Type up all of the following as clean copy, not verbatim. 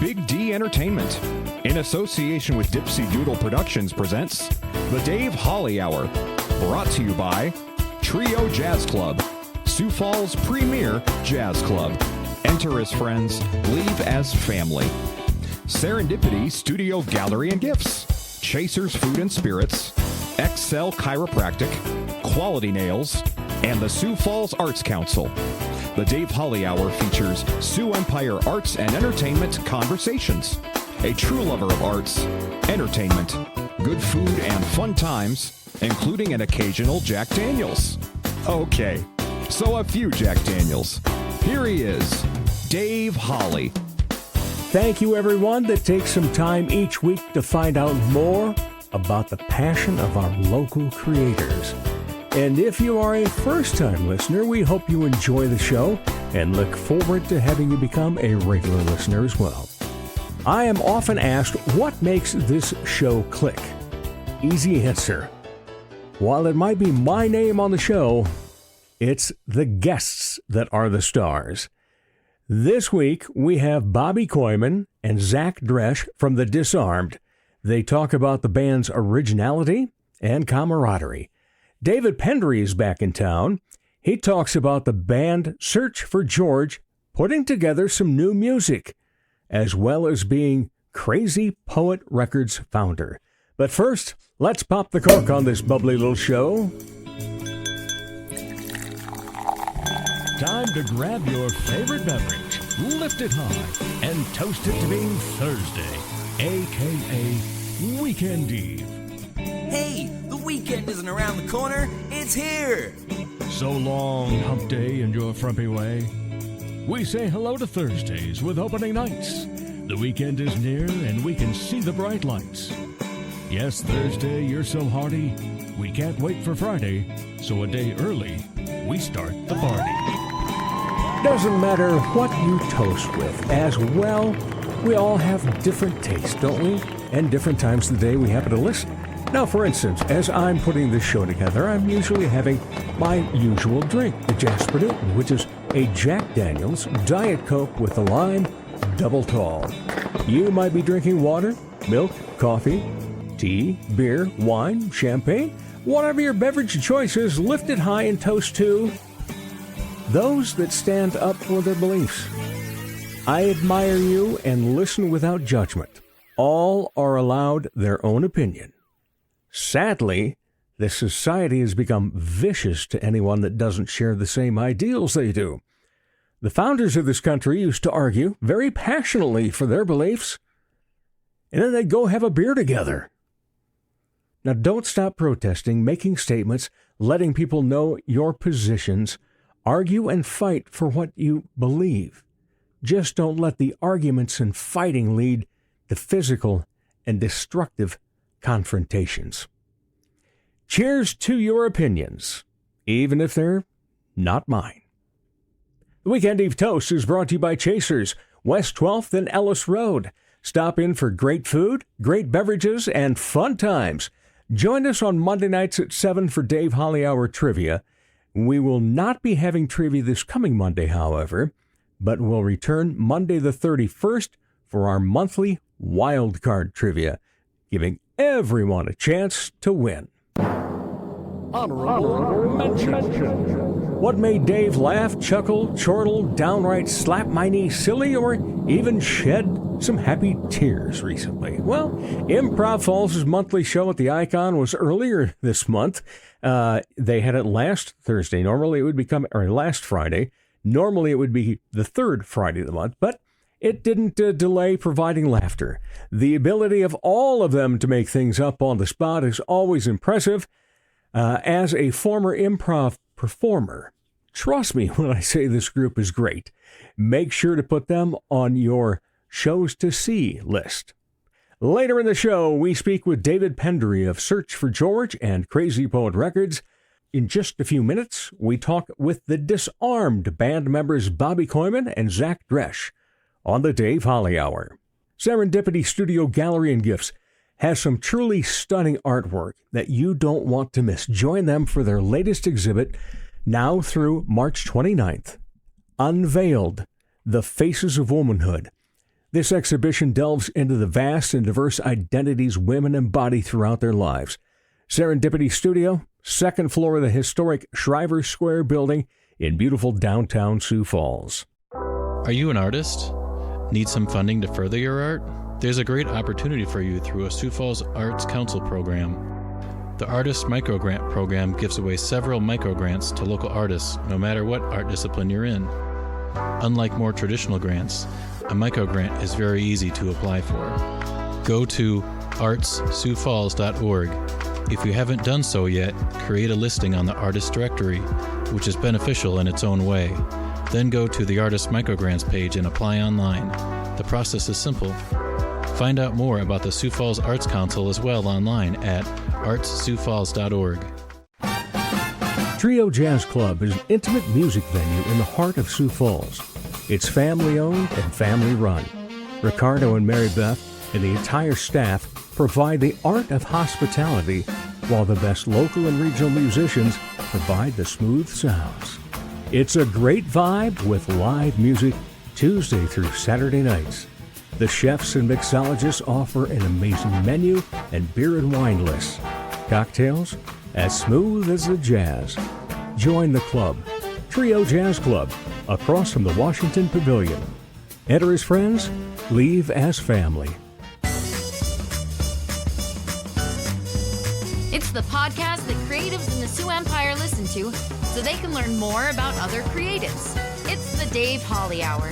Big D Entertainment, in association with Dipsy Doodle Productions, presents The Dave Holly Hour, brought to you by Trio Jazz Club, Sioux Falls' premier jazz club. Enter as friends, leave as family. Serendipity Studio Gallery and Gifts, Chasers Food and Spirits, Excel Chiropractic, Quality Nails, and the Sioux Falls Arts Council. The Dave Holly Hour features Sioux Empire Arts and Entertainment Conversations. A true lover of arts, entertainment, good food, and fun times, including an occasional Jack Daniels. Okay, so a few Jack Daniels. Here he is, Dave Holly. Thank you, everyone that takes some time each week to find out more about the passion of our local creators. And if you are a first-time listener, we hope you enjoy the show and look forward to having you become a regular listener as well. I am often asked what makes this show click. Easy answer. While it might be my name on the show, it's the guests that are the stars. This week, we have Bobby Kooiman and Zach Dresch from the Disarmed. They talk about the band's originality and camaraderie. David Pendery is back in town. He talks about the band Search for George putting together some new music, as well as being Crazy Poet Records founder. But first, let's pop the cork on this bubbly little show. Time to grab your favorite beverage, lift it high, and toast it to being Thursday, a.k.a. Weekend Eve. Hey, the weekend isn't around the corner, it's here! So long, hump day and your frumpy way. We say hello to Thursdays with opening nights. The weekend is near and we can see the bright lights. Yes, Thursday, you're so hearty, we can't wait for Friday, so a day early, we start the party. Doesn't matter what you toast with, as well, we all have different tastes, don't we? And different times of the day we happen to listen. Now, for instance, as I'm putting this show together, I'm usually having my usual drink, the Jasper Newton, which is a Jack Daniels Diet Coke with a lime, double tall. You might be drinking water, milk, coffee, tea, beer, wine, champagne, whatever your beverage choice is, lift it high and toast to those that stand up for their beliefs. I admire you and listen without judgment. All are allowed their own opinion. Sadly, this society has become vicious to anyone that doesn't share the same ideals they do. The founders of this country used to argue very passionately for their beliefs, and then they'd go have a beer together. Now, don't stop protesting, making statements, letting people know your positions. Argue and fight for what you believe. Just don't let the arguments and fighting lead to physical and destructive confrontations. Cheers to your opinions, even if they're not mine. The Weekend Eve Toast is brought to you by Chasers, West 12th and Ellis Road. Stop in for great food, great beverages, and fun times. Join us on Monday nights at 7 for Dave Holly Hour Trivia. We will not be having trivia this coming Monday, however, but we'll return Monday the 31st for our monthly wild card trivia, giving everyone a chance to win. Honorable mention. What made Dave laugh, chuckle, chortle, downright slap my knee silly, or even shed some happy tears recently? Well, Improv Falls' monthly show at the Icon was earlier this month. They had it last Thursday. Normally it would last Friday. Normally it would be the third Friday of the month, but it didn't delay providing laughter. The ability of all of them to make things up on the spot is always impressive. As a former improv performer, trust me when I say this group is great. Make sure to put them on your shows to see list. Later in the show, we speak with David Pendery of Search for George and Crazy Poet Records. In just a few minutes, we talk with the Disarmed band members Bobby Kooiman and Zach Dresch on the Dave Holly Hour. Serendipity Studio Gallery and Gifts has some truly stunning artwork that you don't want to miss. Join them for their latest exhibit now through March 29th. Unveiled, The Faces of Womanhood. This exhibition delves into the vast and diverse identities women embody throughout their lives. Serendipity Studio, second floor of the historic Shriver Square building in beautiful downtown Sioux Falls. Are you an artist? Need some funding to further your art? There's a great opportunity for you through a Sioux Falls Arts Council program. The Artist Microgrant program gives away several microgrants to local artists, no matter what art discipline you're in. Unlike more traditional grants, a microgrant is very easy to apply for. Go to artssiouxfalls.org. If you haven't done so yet, create a listing on the Artist Directory, which is beneficial in its own way. Then go to the Artist Microgrants page and apply online. The process is simple. Find out more about the Sioux Falls Arts Council as well online at artssiouxfalls.org. Trio Jazz Club is an intimate music venue in the heart of Sioux Falls. It's family-owned and family-run. Ricardo and Mary Beth and the entire staff provide the art of hospitality, while the best local and regional musicians provide the smooth sounds. It's a great vibe with live music Tuesday through Saturday nights. The chefs and mixologists offer an amazing menu and beer and wine lists. Cocktails as smooth as the jazz. Join the club, Trio Jazz Club, across from the Washington Pavilion. Enter as friends, leave as family. It's the podcast that creatives in the Sioux Empire listen to so they can learn more about other creatives. It's the Dave Holly Hour.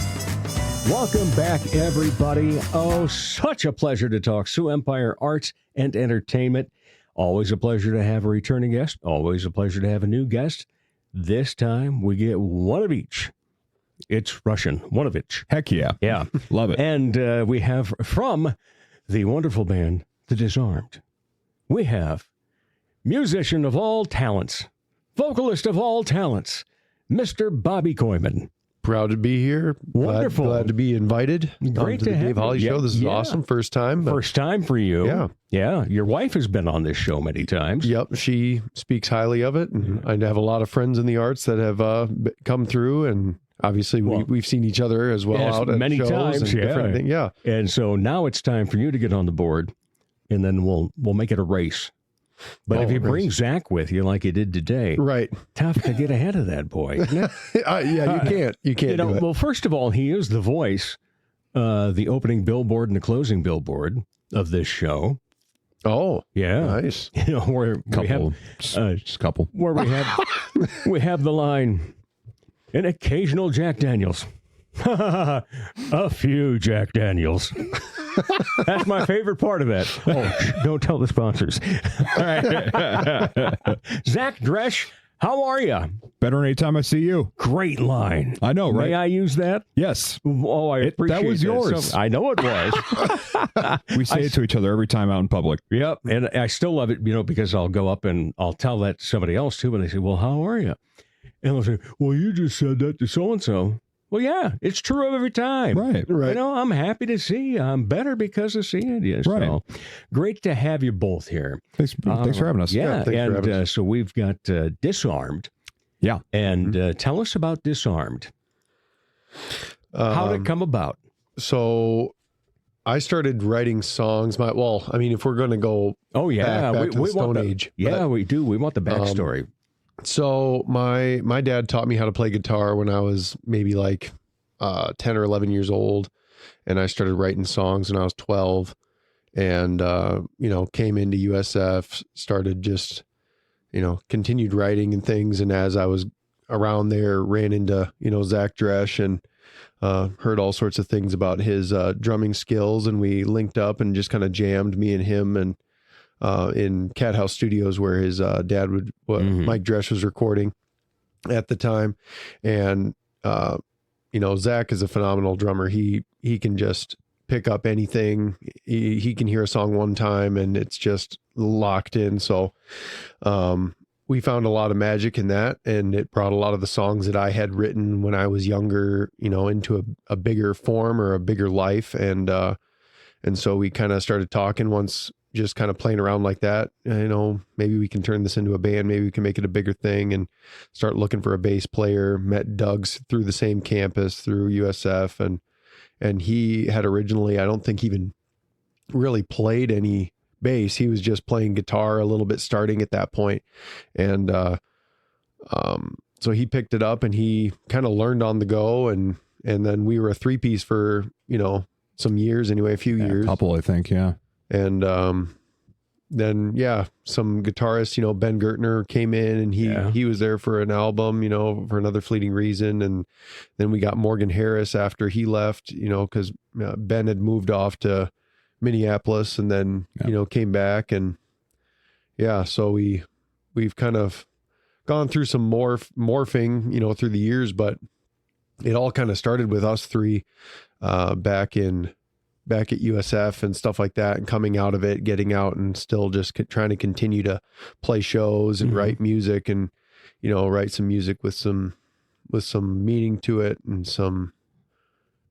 Welcome back, everybody. Oh, such a pleasure to talk Sioux Empire arts and entertainment. Always a pleasure to have a returning guest. Always a pleasure to have a new guest. This time we get one of each. It's Russian, one of each. Heck yeah. Yeah. Love it. And we have from the wonderful band, The Disarmed, we have musician of all talents, vocalist of all talents, Mr. Bobby Kooiman. Proud to be here. Wonderful. Glad to be invited. Great to to the have Dave you. Holly Yeah, Show. This is yeah. awesome. First time. But First time for you. Yeah. Yeah. Your wife has been on this show many times. Yep. She speaks highly of it. And I have a lot of friends in the arts that have come through. And obviously, we've seen each other as well Yes, out at many shows times. and different things. Yeah. And so now it's time for you to get on the board, and then we'll make it a race. But if you bring Zach with you like you did today, Right. tough to get ahead of that boy. Isn't it? Yeah, you can't. You can't do it. Well, first of all, he is the voice, the opening billboard and the closing billboard of this show. Oh, Yeah. nice. You know, where we have Just a couple. where we have the line, an occasional Jack Daniels. A few Jack Daniels. That's my favorite part of that. Oh, don't tell the sponsors. All right. Zach Dresch, how are you? Better anytime I see you. Great line. I know, right? May I use that? Yes. Oh, I appreciate that was yours. So, I know it was. We say it to each other every time out in public. Yep. And I still love it, because I'll go up and I'll tell that to somebody else too. And they say, well, how are you? And they'll say, well, you just said that to so-and-so. Well, yeah, it's true every time. Right. Right. I'm happy to see you. I'm better because of seeing you. So Right. great to have you both here. Thanks for having us. Yeah. thanks for And having us. so we've got Disarmed. Yeah. And tell us about Disarmed. How did it come about? So I started writing songs. If we're going to go Oh, yeah. back to the want Stone the, Age. Yeah, we do. We want the backstory. So my dad taught me how to play guitar when I was maybe like 10 or 11 years old. And I started writing songs when I was 12 and, came into USF, started just, continued writing and things. And as I was around there, ran into, Zach Dresch and heard all sorts of things about his drumming skills. And we linked up and just kind of jammed, me and him, and in Cat House Studios where his dad Mike Dresch was recording at the time. And, Zach is a phenomenal drummer. He can just pick up anything. He can hear a song one time and it's just locked in. So, we found a lot of magic in that, and it brought a lot of the songs that I had written when I was younger, into a bigger form or a bigger life. And so we kind of started talking once, just kind of playing around like that. Maybe we can turn this into a band. Maybe we can make it a bigger thing, and start looking for a bass player. Met Doug's through the same campus through USF, and he had originally, I don't think even really played any bass. He was just playing guitar a little bit starting at that point. And, so he picked it up and he kind of learned on the go, and then we were a 3-piece for, some years anyway, a few years. A couple, I think. Yeah. And, then some guitarists, Ben Gertner came in, and he was there for an album, for Another Fleeting Reason. And then we got Morgan Harris after he left, because Ben had moved off to Minneapolis, and then came back, and so we've kind of gone through some morphing through the years, but it all kind of started with us three back at USF and stuff like that, and coming out of it, getting out, and still just trying to continue to play shows and write music, and write some music with some meaning to it, and some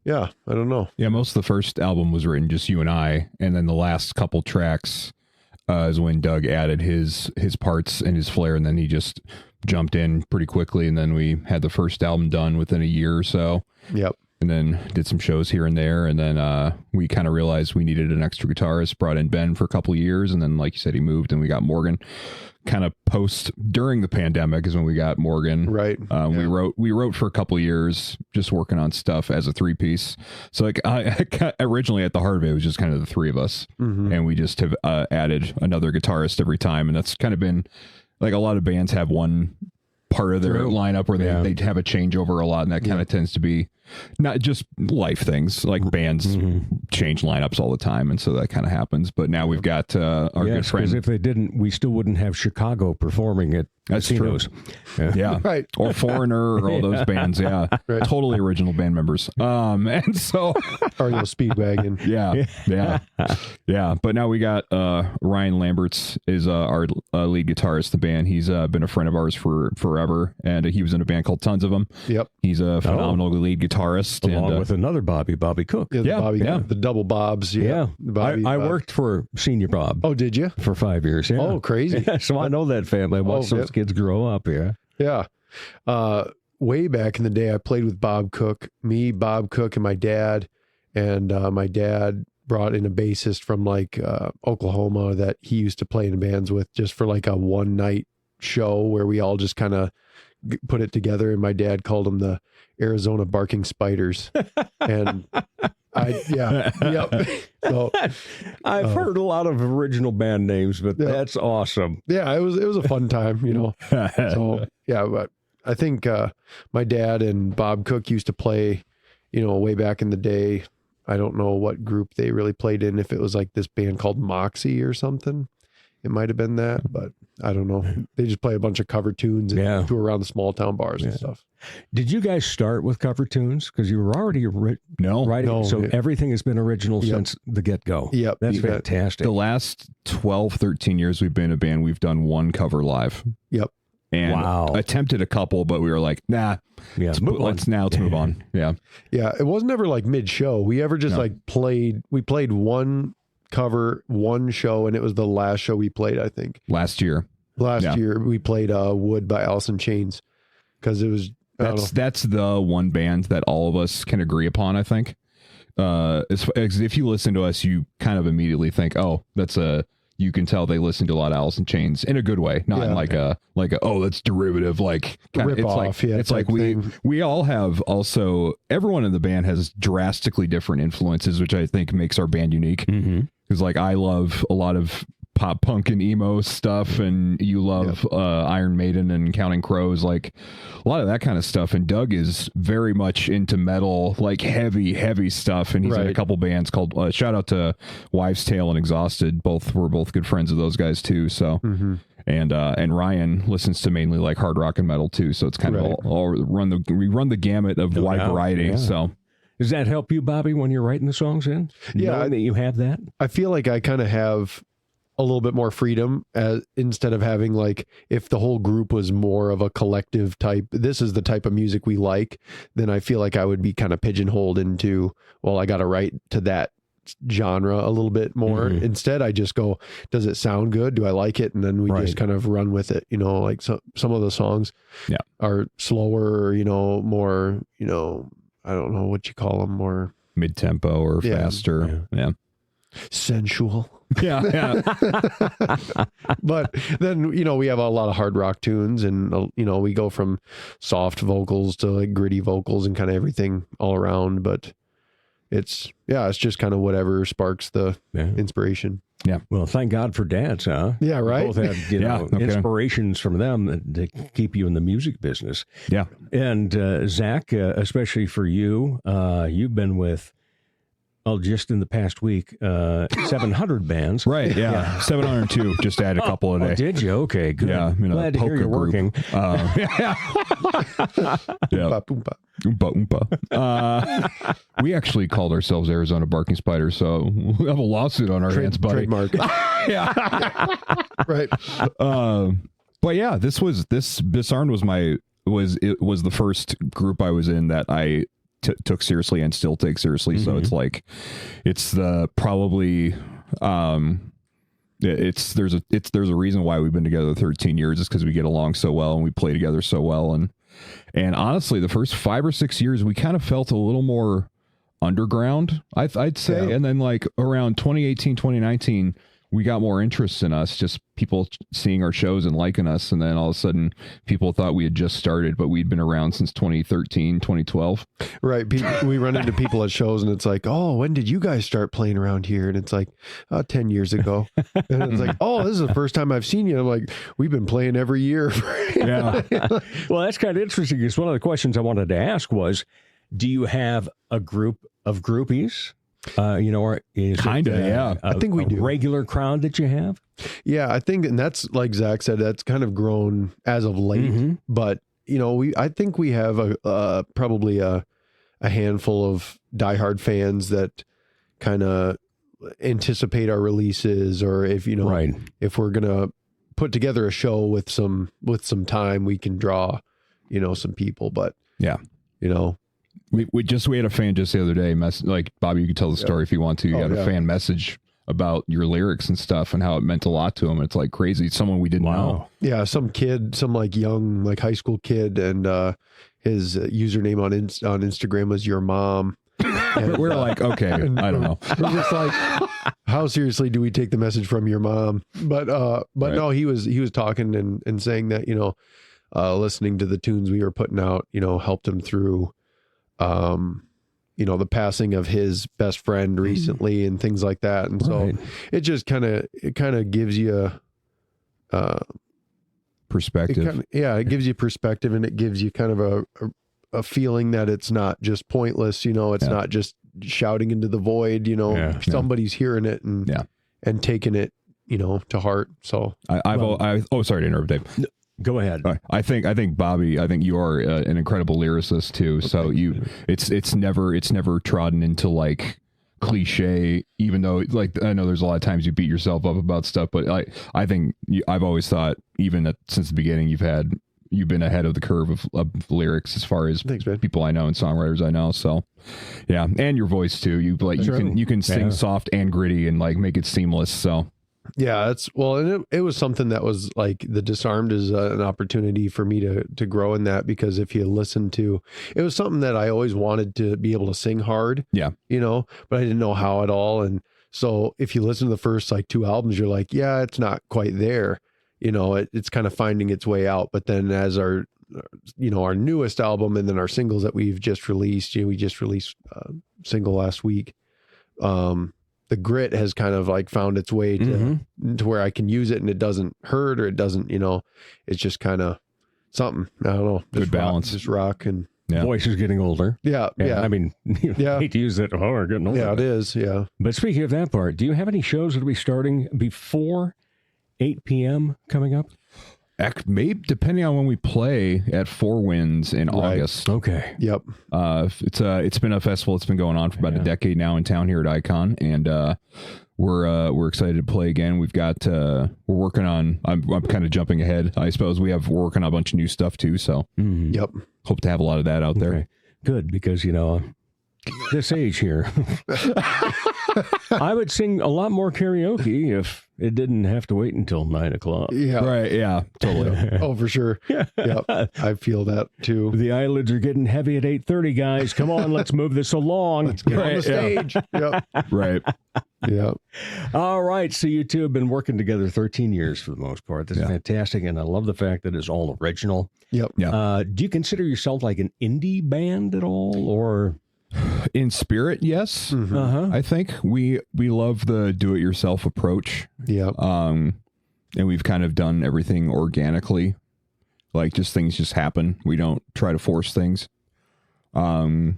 I don't know. Yeah, most of the first album was written just you and I, and then the last couple tracks is when Doug added his parts and his flair, and then he just jumped in pretty quickly, and then we had the first album done within a year or so. Yep. And then did some shows here and there, and then we kind of realized we needed an extra guitarist, brought in Ben for a couple of years, and then, like you said, he moved, and we got Morgan. Kind of during the pandemic is when we got Morgan. Right. We wrote for a couple of years, just working on stuff as a 3-piece. So like I originally, at the heart of it was just kind of the three of us, and we just have added another guitarist every time, and that's kind of been like a lot of bands have one part of their lineup where they have a changeover a lot, and that kind of tends to be not just life things, like bands change lineups all the time, and so that kind of happens. But now we've got our good friend. Because if they didn't, we still wouldn't have Chicago performing at casinos. Yeah. Right. Or Foreigner, or all those bands. Yeah. Right. Totally original band members. And so REO Speedwagon. Yeah. But now we got Ryan Lamberts is our lead guitarist in the band. He's been a friend of ours for forever, and he was in a band called Tons of Them. Yep. He's a phenomenal lead guitarist. Along with another Bobby Cook. The double Bobs. I worked for Senior Bob. Oh, did you? For 5 years. Yeah. Oh, crazy. So I know that family. I watched those kids grow up here. Yeah. Way back in the day, I played with Bob Cook, and my dad. And my dad brought in a bassist from Oklahoma that he used to play in bands with, just for like a one-night show where we all just kind of put it together. And my dad called them the Arizona Barking Spiders. And So I've heard a lot of original band names, but that's awesome. Yeah, it was a fun time, So but I think my dad and Bob Cook used to play, way back in the day. I don't know what group they really played in, if it was like this band called Moxie or something. It might have been that, but I don't know. They just play a bunch of cover tunes and tour around the small town bars and stuff. Did you guys start with cover tunes? Because you were already writing. No. So everything has been original since the get-go. Yep. That's fantastic. The last 12, 13 years we've been a band, we've done one cover live. Yep. And attempted a couple, but we were like, nah, let's move on. Yeah. Yeah. It wasn't ever like mid-show. We ever just played one cover, one show, and it was the last show we played, I think. Last year we played Wood by Alice in Chains, because it was that's the one band that all of us can agree upon, I think. If you listen to us, you kind of immediately think, oh, you can tell they listen to a lot of Alice in Chains in a good way, not in like a that's derivative, like rip off. It's like we all have, also everyone in the band has drastically different influences, which I think makes our band unique. Because I love a lot of pop punk and emo stuff, and you love Iron Maiden and Counting Crows, like a lot of that kind of stuff. And Doug is very much into metal, like heavy stuff, and he's in a couple bands called shout out to Wives Tale and Exhausted. We're both good friends of those guys too. So and Ryan listens to mainly like hard rock and metal too, so it's kind of we run the gamut of wide variety. So does that help you, Bobby, when you're writing the songs in? Knowing that you have that? I feel like I kind of have a little bit more freedom, instead of having if the whole group was more of a collective type, this is the type of music we like, then I feel like I would be kind of pigeonholed into, I got to write to that genre a little bit more. Instead, I just go, does it sound good? Do I like it? And then we just kind of run with it. Some of the songs are slower, more, I don't know what you call them, more mid-tempo or faster. Yeah. Sensual. Yeah. But then, we have a lot of hard rock tunes, and, we go from soft vocals to like gritty vocals and kind of everything all around. But it's just kind of whatever sparks the inspiration. Yeah. Well, thank God for dads, huh? Yeah, right. Both had, inspirations from them to keep you in the music business. Yeah. And Zach, especially for you, you've been with, just in the past week, 700 bands. Right, yeah. 702, just add a couple a day. Oh, did you? Okay, good. Yeah. Glad to hear you're working. Yeah. Oompa, Oompa. We actually called ourselves Arizona Barking Spiders, so we have a lawsuit on our hands, buddy. Trademark. Yeah. Right. But yeah, Disarmed was the first group I was in that I took seriously and still take seriously. So it's like, there's a reason why we've been together 13 years. It's because we get along so well and we play together so well. And honestly, the first 5 or 6 years, we kind of felt a little more underground, I'd say. Yeah. And then like around 2018, 2019, we got more interest in us, just people seeing our shows and liking us. And then all of a sudden people thought we had just started, but we'd been around since 2013, 2012. Right. We run into people at shows and it's like, oh, when did you guys start playing around here? And it's like, 10 years ago. And it's like, oh, this is the first time I've seen you. I'm like, we've been playing every year. Yeah. Well, that's kind of interesting because one of the questions I wanted to ask was, do you have a group of groupies? Or is kind of, I think we do. Regular crowd that you have? Yeah, I think, and that's like Zach said, that's kind of grown as of late. But I think we have probably a handful of diehard fans that kind of anticipate our releases, or if if we're gonna put together a show with some time, we can draw some people. But We had a fan just the other day, like Bobby, you can tell the story if you want to. You had a fan message about your lyrics and stuff and how it meant a lot to him. It's like crazy. Someone we didn't know. Yeah, some kid, some like young, like high school kid, and his username on Instagram was your mom. And, we're like, okay, I don't know. We're just like, how seriously do we take the message from your mom? But right. No, he was talking and saying that listening to the tunes we were putting out, helped him through. The passing of his best friend recently and things like that. And so it just kind of gives you perspective. It gives you perspective, and it gives you kind of a feeling that it's not just pointless, it's not just shouting into the void, somebody's hearing it and taking it, to heart. So sorry to interrupt, Dave. Go ahead. I think Bobby, you are an incredible lyricist too. So it's never trodden into like cliche, even though like I know there's a lot of times you beat yourself up about stuff, but I think I've always thought since the beginning you've been ahead of the curve of lyrics as far as people I know and songwriters I know. So yeah, and your voice too. You can sing soft and gritty and like make it seamless. So. Yeah, and it was something that was like the Disarmed is an opportunity for me to grow in that, because if you listen to, it was something that I always wanted to be able to sing hard. Yeah. But I didn't know how at all. And so if you listen to the first like 2 albums, you're like, yeah, it's not quite there. It's kind of finding its way out. But then as our newest album and then our singles that we've just released, we just released a single last week. The grit has kind of like found its way to where I can use it and it doesn't hurt, or it doesn't, it's just kind of something. I don't know. Good balance. Just rock and voice is getting older. Yeah. I mean, hate to use that. Oh, getting older. Yeah, it is. Yeah. But speaking of that part, do you have any shows that will be starting before 8 p.m. coming up? Maybe depending on when we play at Four Winds in August. Okay. Yep. It's been a festival. It's been going on for about a decade now in town here at Icon, and we're excited to play again. We've got we're working on. I'm kind of jumping ahead, I suppose. We're working on a bunch of new stuff too. So yep. Hope to have a lot of that out there. Good, because this age here. I would sing a lot more karaoke if it didn't have to wait until 9 o'clock. Yeah. Right. Yeah. Totally. Oh, for sure. Yeah. I feel that too. The eyelids are getting heavy at 8:30, guys. Come on, let's move this along. Let's get on the stage. Yeah. Right. Yeah. All right. So you two have been working together 13 years for the most part. This is fantastic. And I love the fact that it's all original. Yep. Yeah. Do you consider yourself like an indie band at all, or? In spirit, yes. Uh-huh. I think we love the do-it-yourself approach. Yeah. And we've kind of done everything organically. Like just things just happen. We don't try to force things. Well,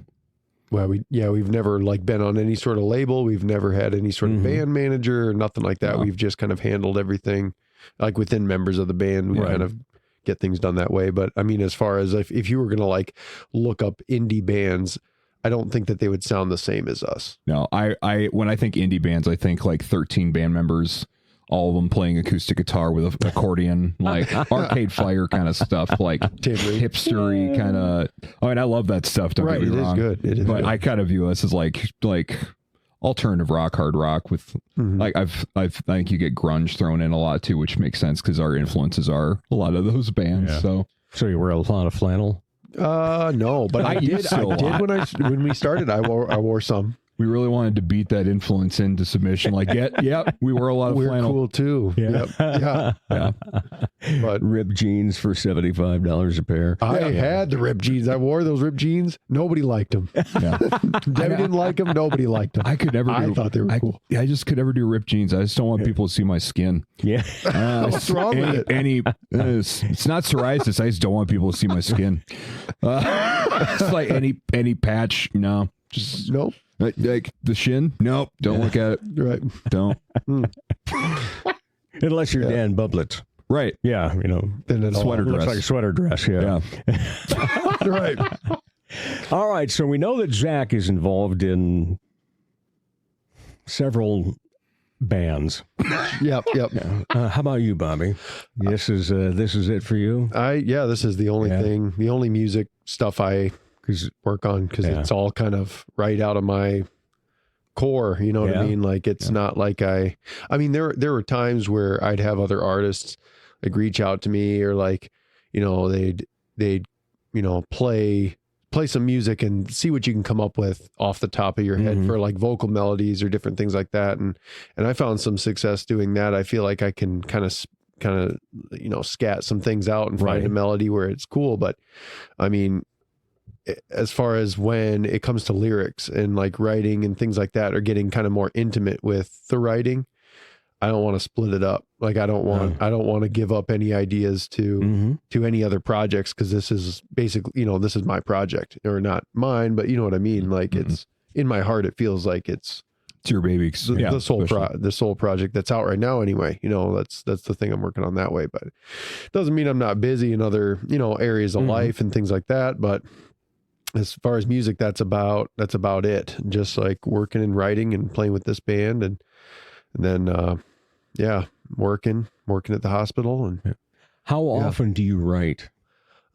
we've never like been on any sort of label. We've never had any sort of band manager or nothing like that. No. We've just kind of handled everything like within members of the band. We kind of get things done that way. But I mean, as far as if you were going to like look up indie bands, I don't think that they would sound the same as us. No, I when I think indie bands, I think like 13 band members, all of them playing acoustic guitar with an accordion, like Arcade Fire kind of stuff, like hipstery kind of. I mean, I love that stuff. Don't get me wrong. It is good. It is but good. I kind of view us as like alternative rock, hard rock with like I think you get grunge thrown in a lot too, which makes sense because our influences are a lot of those bands. Yeah. So you wear a lot of flannel? No, but I did when we started. I wore some. We really wanted to beat that influence into submission. Like, we wore a lot of We're flannel. cool too. Yeah. Yep. Yeah. But ripped jeans for $75 a pair. I had the ripped jeans. I wore those ripped jeans. Nobody liked them. Yeah. Debbie didn't like them. Nobody liked them. I could never. I thought they were cool. I just could never do ripped jeans. I just don't want people to see my skin. Yeah. What's wrong with it? It's not psoriasis. I just don't want people to see my skin. It's like any patch. No, just nope. Like the shin. Nope. Don't look at it. Right. Don't. Unless you're Dan Bublitz. Right. Yeah. Then it's Sweater looks dress. like a sweater dress. Yeah. Right. All right. So we know that Zach is involved in several bands. Yep. How about you, Bobby? This is it for you? This is the only thing, the only music stuff I work on because it's all kind of right out of my core. You know what I mean? Like it's not like I mean, there were times where I'd have other artists like reach out to me or like, they'd play some music and see what you can come up with off the top of your head for like vocal melodies or different things like that. And I found some success doing that. I feel like I can kind of scat some things out and find a melody where it's cool. But I mean, as far as when it comes to lyrics and like writing and things like that, or getting kind of more intimate with the writing, I don't want to split it up. Like I don't want to give up any ideas to any other projects. Cause this is basically, this is my project, or not mine, but you know what I mean? Like it's in my heart. It feels like it's your baby. The sole project that's out right now. Anyway, that's the thing I'm working on that way, but it doesn't mean I'm not busy in other, areas of life and things like that. But as far as music, that's about it. Just like working and writing and playing with this band and then, working at the hospital. And how often do you write?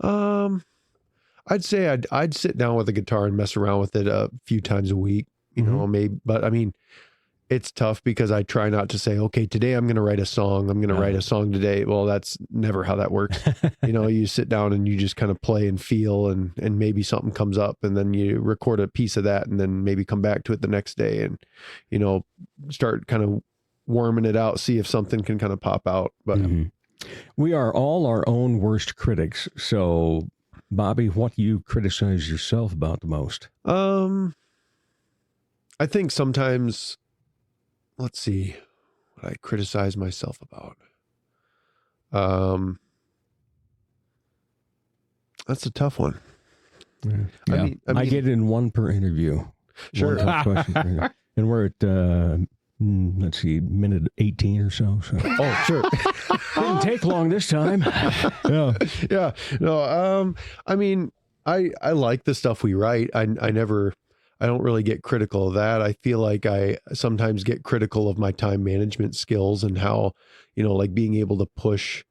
I'd say I'd sit down with a guitar and mess around with it a few times a week, maybe, but I mean, it's tough because I try not to say, okay, today I'm going to write a song. I'm going to write a song today. Well, that's never how that works. You sit down and you just kind of play and feel and maybe something comes up and then you record a piece of that and then maybe come back to it the next day and, start kind of worming it out, see if something can kind of pop out. But we are all our own worst critics. So Bobby, what do you criticize yourself about the most? I think sometimes, let's see what I criticize myself about. That's a tough one. Yeah. I mean, I get in one per interview. Sure. One tough question per interview. And we're at, let's see, minute 18 or so. Oh, sure. Didn't take long this time. Yeah. No, I mean, I like the stuff we write. I don't really get critical of that. I feel like I sometimes get critical of my time management skills and how, like being able to push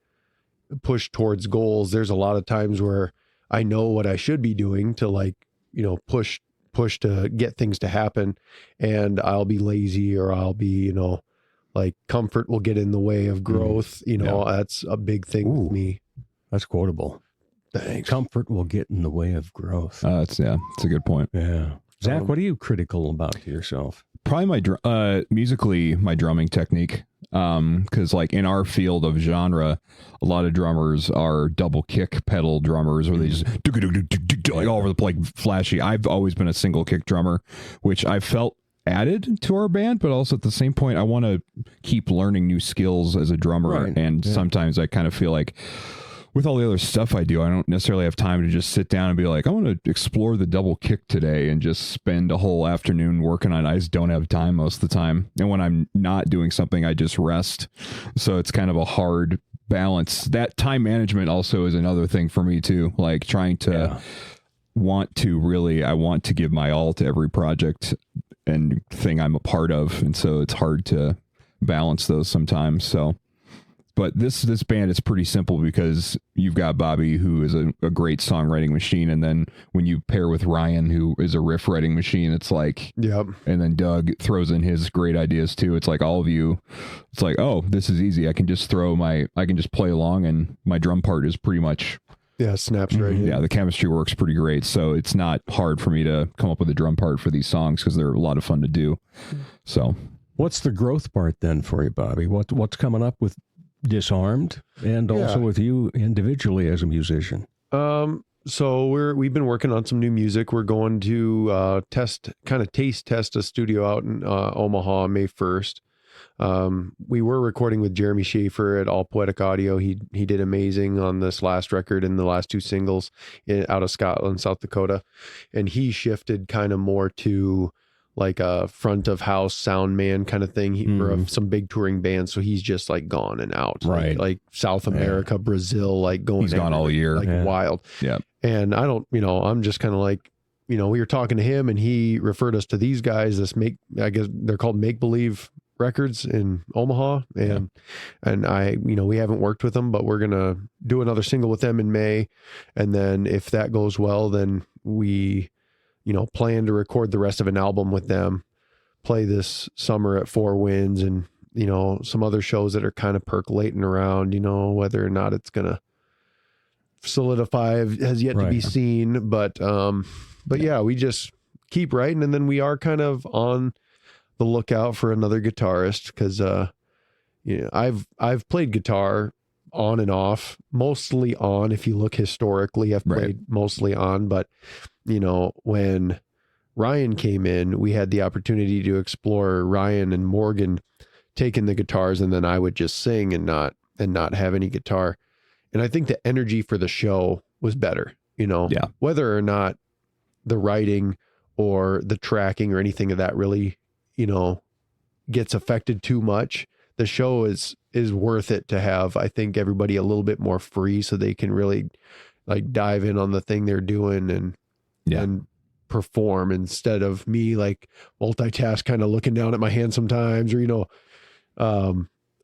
towards goals. There's a lot of times where I know what I should be doing to like, push push to get things to happen, and I'll be lazy, or I'll be, like comfort will get in the way of growth. That's a big thing with me. That's quotable. Thanks. Comfort will get in the way of growth. It's a good point. Yeah. Zach, what are you critical about to yourself? Probably musically, my drumming technique. Because like in our field of genre, a lot of drummers are double kick pedal drummers, where they just like all over the place, like flashy. I've always been a single kick drummer, which I felt added to our band, but also at the same point, I want to keep learning new skills as a drummer. Right. And sometimes I kind of feel like, with all the other stuff I do, I don't necessarily have time to just sit down and be like, I want to explore the double kick today and just spend a whole afternoon working on it. I just don't have time most of the time. And when I'm not doing something, I just rest. So it's kind of a hard balance. That time management also is another thing for me too. Like trying to I want to give my all to every project and thing I'm a part of. And so it's hard to balance those sometimes. So, but this band is pretty simple because you've got Bobby, who is a great songwriting machine. And then when you pair with Ryan, who is a riff writing machine, it's like, yep. And then Doug throws in his great ideas too. It's like all of you, it's like, oh, this is easy. I can just play along, and my drum part is pretty much. Yeah, snaps right in. Yeah, the chemistry works pretty great. So it's not hard for me to come up with a drum part for these songs because they're a lot of fun to do. So what's the growth part then for you, Bobby? What's coming up with Disarmed, and also with you individually as a musician? So we've been working on some new music. We're going to taste test a studio out in Omaha May 1st. We were recording with Jeremy Schaefer at All Poetic Audio. He did amazing on this last record and the last two singles out of Scotland, South Dakota. And he shifted kind of more to like a front of house sound man kind of thing for some big touring bands. So he's just like gone and out, right? Like South America, Brazil, like going. He's gone all year, like wild. Yeah. And I don't, I'm just kind of like, we were talking to him and he referred us to these guys. I guess they're called Make Believe Records in Omaha. And I, we haven't worked with them, but we're going to do another single with them in May. And then if that goes well, then we, plan to record the rest of an album with them, play this summer at Four Winds and, some other shows that are kind of percolating around, whether or not it's going to solidify has yet to be seen. But yeah, we just keep writing. And then we are kind of on the lookout for another guitarist because, I've played guitar on and off, mostly on. If you look historically, I've played mostly on, but when Ryan came in, we had the opportunity to explore Ryan and Morgan taking the guitars, and then I would just sing and not have any guitar. And I think the energy for the show was better, whether or not the writing or the tracking or anything of that really, gets affected too much. The show is worth it to have, I think, everybody a little bit more free so they can really like dive in on the thing they're doing and perform instead of me like multitask, kind of looking down at my hand sometimes, or,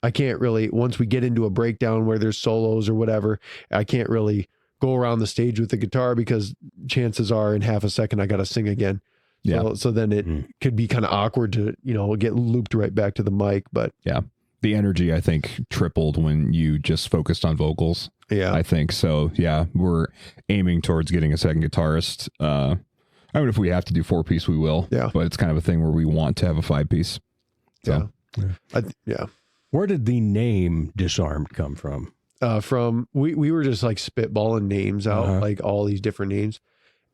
I can't really, once we get into a breakdown where there's solos or whatever, I can't really go around the stage with the guitar because chances are in half a second, I got to sing again. Yeah. So then it could be kind of awkward to, get looped right back to the mic, but yeah, the energy I think tripled when you just focused on vocals. Yeah, I think so. Yeah. We're aiming towards getting a second guitarist. I mean, if we have to do 4-piece, we will. Yeah. But it's kind of a thing where we want to have a 5-piece. So. Yeah. Where did the name Disarmed come from? We were just like spitballing names out, like all these different names.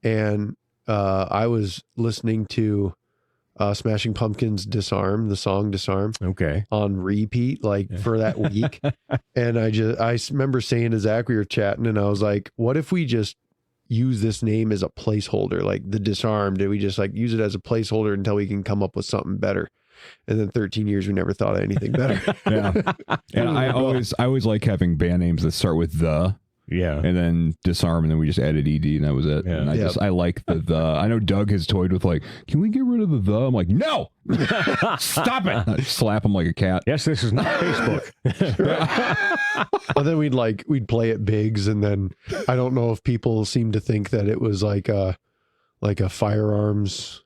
And I was listening to Smashing Pumpkins' Disarmed, the song Disarmed. Okay. On repeat, like for that week. And I remember saying to Zach, we were chatting and I was like, what if we just use this name as a placeholder, like the Disarmed, and we just like use it as a placeholder until we can come up with something better. And then 13 years, we never thought of anything better. Yeah. And I always like having band names that start with the. Yeah. And then Disarm, and then we just added ED, and that was it. Yeah. And I like the. I know Doug has toyed with like, can we get rid of the? I'm like, no! Stop it! I slap him like a cat. Yes, this is not Facebook. Well, then we'd play at Biggs, and then I don't know if people seem to think that it was like like a firearms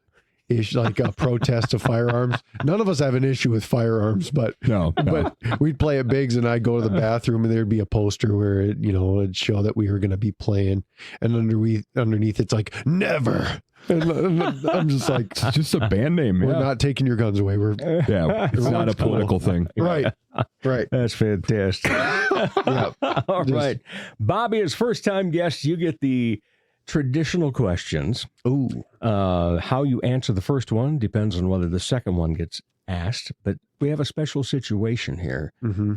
issue, like a protest of firearms. None of us have an issue with firearms, but but we'd play at Biggs, and I'd go to the bathroom, and there'd be a poster where it, it'd show that we were going to be playing, and underneath it's like never. And I'm just like, it's just a band name. We're not taking your guns away. It's not a political thing. Right. That's fantastic. Yeah. All right. Bobby, as first-time guest, you get the traditional questions. Ooh. How you answer the first one depends on whether the second one gets asked, but we have a special situation here. Mm-hmm.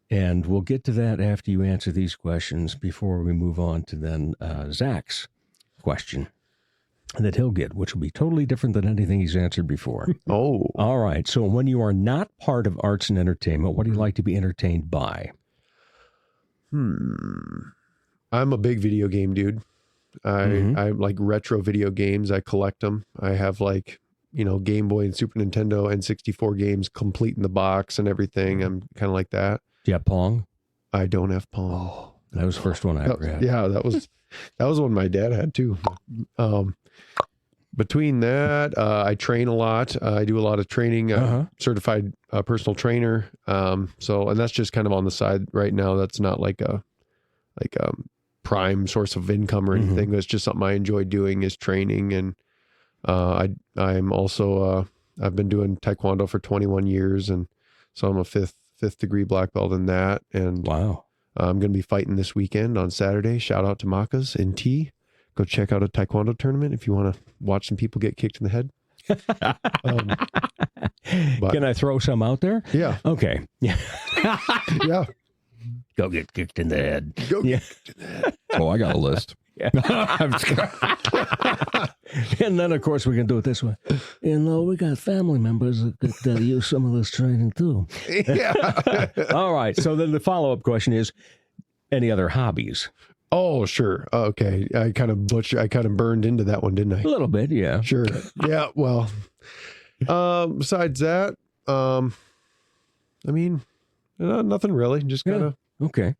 And we'll get to that after you answer these questions before we move on to then Zach's question that he'll get, which will be totally different than anything he's answered before. Oh. All right. So when you are not part of arts and entertainment, what do you like to be entertained by? I'm a big video game dude. I like retro video games. I collect them. I have Game Boy and Super Nintendo and 64 games complete in the box and everything. I'm kind of like that. Do you have Pong? I don't have Pong. Oh, that was the first one I ever had. Yeah, that was one my dad had too. Between that, I train a lot. I do a lot of training. Certified personal trainer. And that's just kind of on the side right now. That's not like a prime source of income or anything. It's just something I enjoy doing is training. And I'm also I've been doing Taekwondo for 21 years, and so I'm a fifth degree black belt in that. And wow. I'm going to be fighting this weekend on Saturday. Shout out to Makas in T. Go check out a Taekwondo tournament if you want to watch some people get kicked in the head. Can I throw some out there? Yeah. Okay. Yeah. Yeah. Go get kicked in the head. Go get kicked in the head. Oh, I got a list. Yeah. And then, of course, we can do it this way. We got family members that use some of this training, too. Yeah. All right. So then the follow-up question is, any other hobbies? Oh, sure. Okay. I kind of burned into that one, didn't I? A little bit, yeah. Sure. Yeah. Well, besides that, nothing really. Just kind of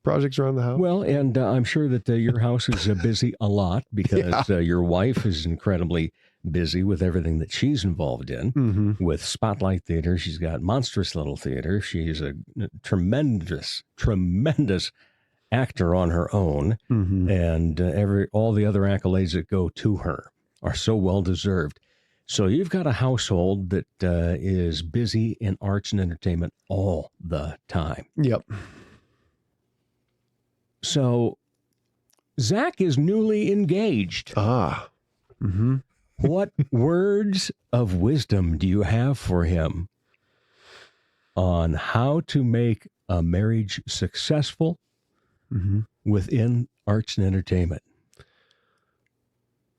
projects around the house. Well, and I'm sure that your house is busy a lot because your wife is incredibly busy with everything that she's involved in. With Spotlight Theater, she's got Monstrous Little Theater. She's a tremendous actor on her own, and all the other accolades that go to her are so well deserved. So you've got a household that is busy in arts and entertainment all the time. Yep. So Zach is newly engaged. What words of wisdom do you have for him on how to make a marriage successful within arts and entertainment?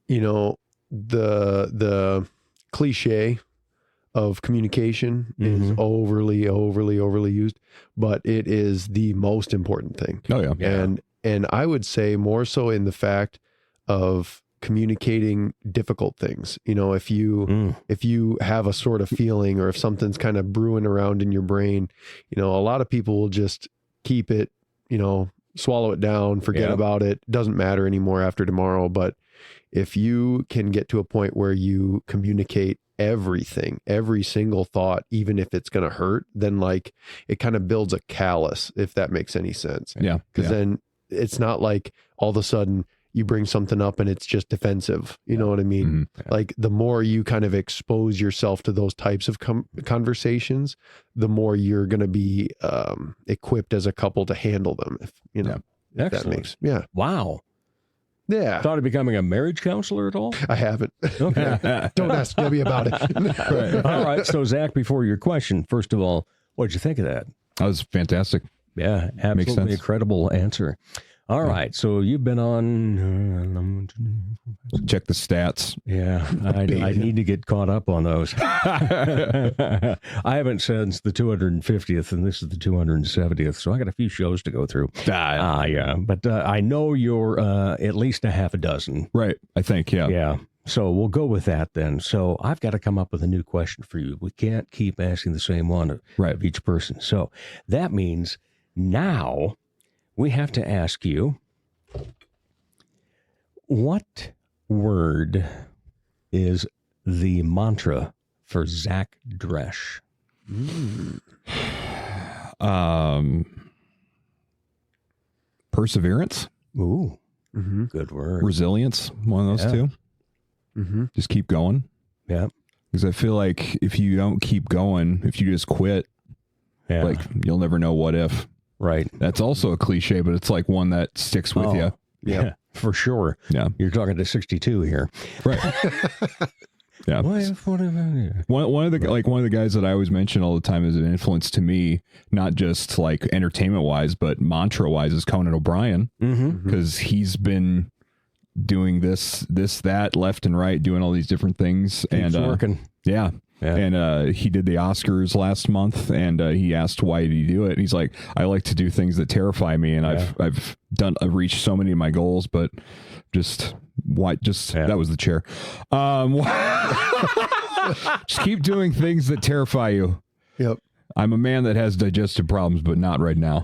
The cliche of communication is overly used, but it is the most important thing. Oh yeah. And I would say more so in the fact of communicating difficult things. If you have a sort of feeling, or if something's kind of brewing around in your brain, a lot of people will just keep it, swallow it down, forget about it. Doesn't matter anymore after tomorrow. But if you can get to a point where you communicate everything, every single thought, even if it's going to hurt, then it kind of builds a callus, if that makes any sense. Yeah. Because then it's not like all of a sudden you bring something up and it's just defensive. You know what I mean? Like the more you kind of expose yourself to those types of conversations, the more you're going to be equipped as a couple to handle them. If that makes, Wow. Yeah. Thought of becoming a marriage counselor at all? I haven't. Okay. Don't ask Debbie about it. Right. All right. So Zach, before your question, first of all, what did you think of that? That was fantastic. Yeah, absolutely incredible answer. All right, so you've been on... Check the stats. Yeah, I need to get caught up on those. I haven't since the 250th, and this is the 270th, so I got a few shows to go through. Yeah, but I know you're at least a half a dozen. Right, I think, yeah. Yeah, so we'll go with that then. So I've got to come up with a new question for you. We can't keep asking the same one of each person. So that means now... we have to ask you, what word is the mantra for Zach Dresch? Perseverance, Ooh, good word. resilience, one of those two. Just keep going. Yeah. Because I feel like if you don't keep going, if you just quit, Yeah. like you'll never know what if. Right. That's also a cliche, but it's like one that sticks with you. Yeah, for sure. Yeah. You're talking to 62 here. Right. Yeah. What if, yeah. One of the guys that I always mention all the time as an influence to me, not just like entertainment wise, but mantra wise, is Conan O'Brien, because he's been doing this, that, left and right, doing all these different things. Keeps and working. Yeah. Yeah. And he did the Oscars last month, and he asked why did he do it. And he's like, I like to do things that terrify me, and I've reached so many of my goals, but that was the chair. Just keep doing things that terrify you. Yep. I'm a man that has digestive problems, but not right now.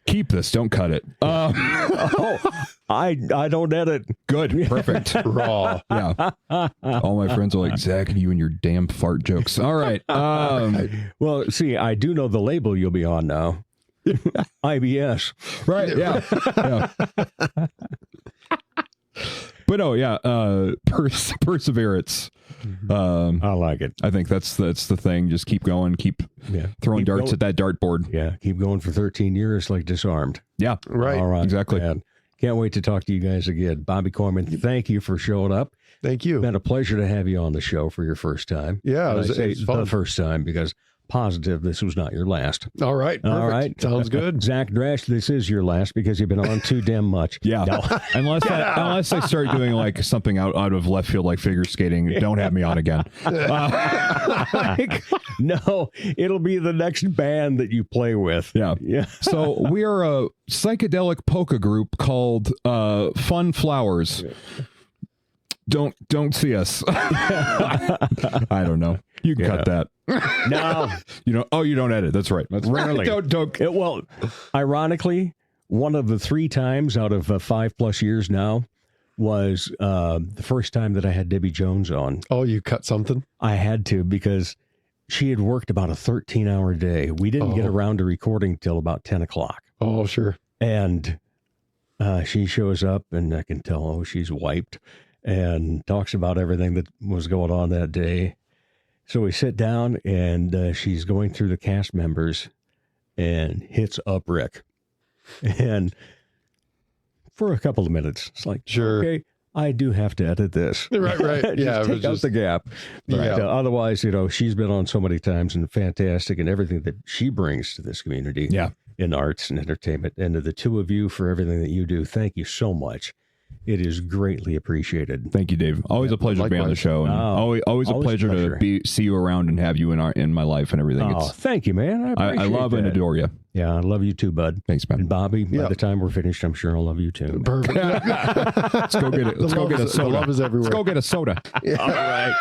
Keep this. Don't cut it. I don't edit. Good. Perfect. Raw. Yeah. All my friends are like, Zach, you and your damn fart jokes. All right. Well, see, I do know the label you'll be on now. IBS. Right. Yeah. Yeah. But perseverance. I like it. I think that's the thing. Just keep going. Keep throwing Keep darts going. at that dartboard. Yeah, keep going for 13 years like Disarmed. Yeah. Right. All right. Exactly. Man. Can't wait to talk to you guys again. Bobby Kooiman, thank you for showing up. Thank you. It's been a pleasure to have you on the show for your first time. Yeah, And it was I say fun. the first time because positive this was not your last. All right. Perfect. All right. Sounds good. Zach Dresch, this is your last because you've been on too damn much. Yeah. No. Unless I start doing like something out of left field, like figure skating, don't have me on again. No, it'll be the next band that you play with. Yeah. Yeah. So we are a psychedelic polka group called Fun Flowers. Don't see us. I don't know. You can cut that. No. You don't edit. That's right. That's Rarely. Don't. Well, ironically, one of the 3 times out of 5+ years now was the first time that I had Debbie Jones on. Oh, you cut something? I had to because she had worked about a 13-hour day. We didn't get around to recording till about 10 o'clock. Oh, sure. And she shows up, and I can tell, she's wiped, and talks about everything that was going on that day. So we sit down, and she's going through the cast members and hits up Rick. And for a couple of minutes, it's like, Sure. okay, I do have to edit this. Right. Yeah. Just take out the gap. But otherwise, she's been on so many times and fantastic, and everything that she brings to this community in arts and entertainment. And to the two of you for everything that you do, thank you so much. It is greatly appreciated. Thank you, Dave. Always a pleasure to be on the show. And always a pleasure to see you around and have you in my life and everything. Thank you, man. I love and adore you. Yeah, I love you too, bud. Thanks, man. And Bobby, by the time we're finished, I'm sure I'll love you too. Perfect. Let's go get it. Let's go get a soda. The love is everywhere. Let's go get a soda. All right.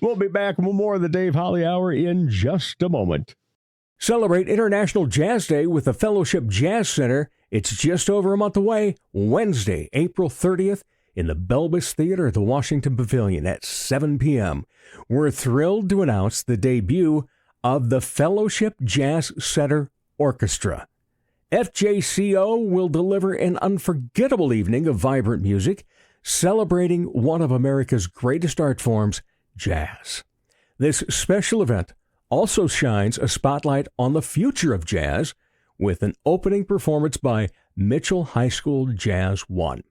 We'll be back with more of the Dave Holly Hour in just a moment. Celebrate International Jazz Day with the Fellowship Jazz Center. It's just over a month away, Wednesday, April 30th, in the Belbis Theater at the Washington Pavilion at 7 p.m. We're thrilled to announce the debut of the Fellowship Jazz Center Orchestra. FJCO will deliver an unforgettable evening of vibrant music, celebrating one of America's greatest art forms, jazz. This special event also shines a spotlight on the future of jazz with an opening performance by Mitchell High School Jazz 1.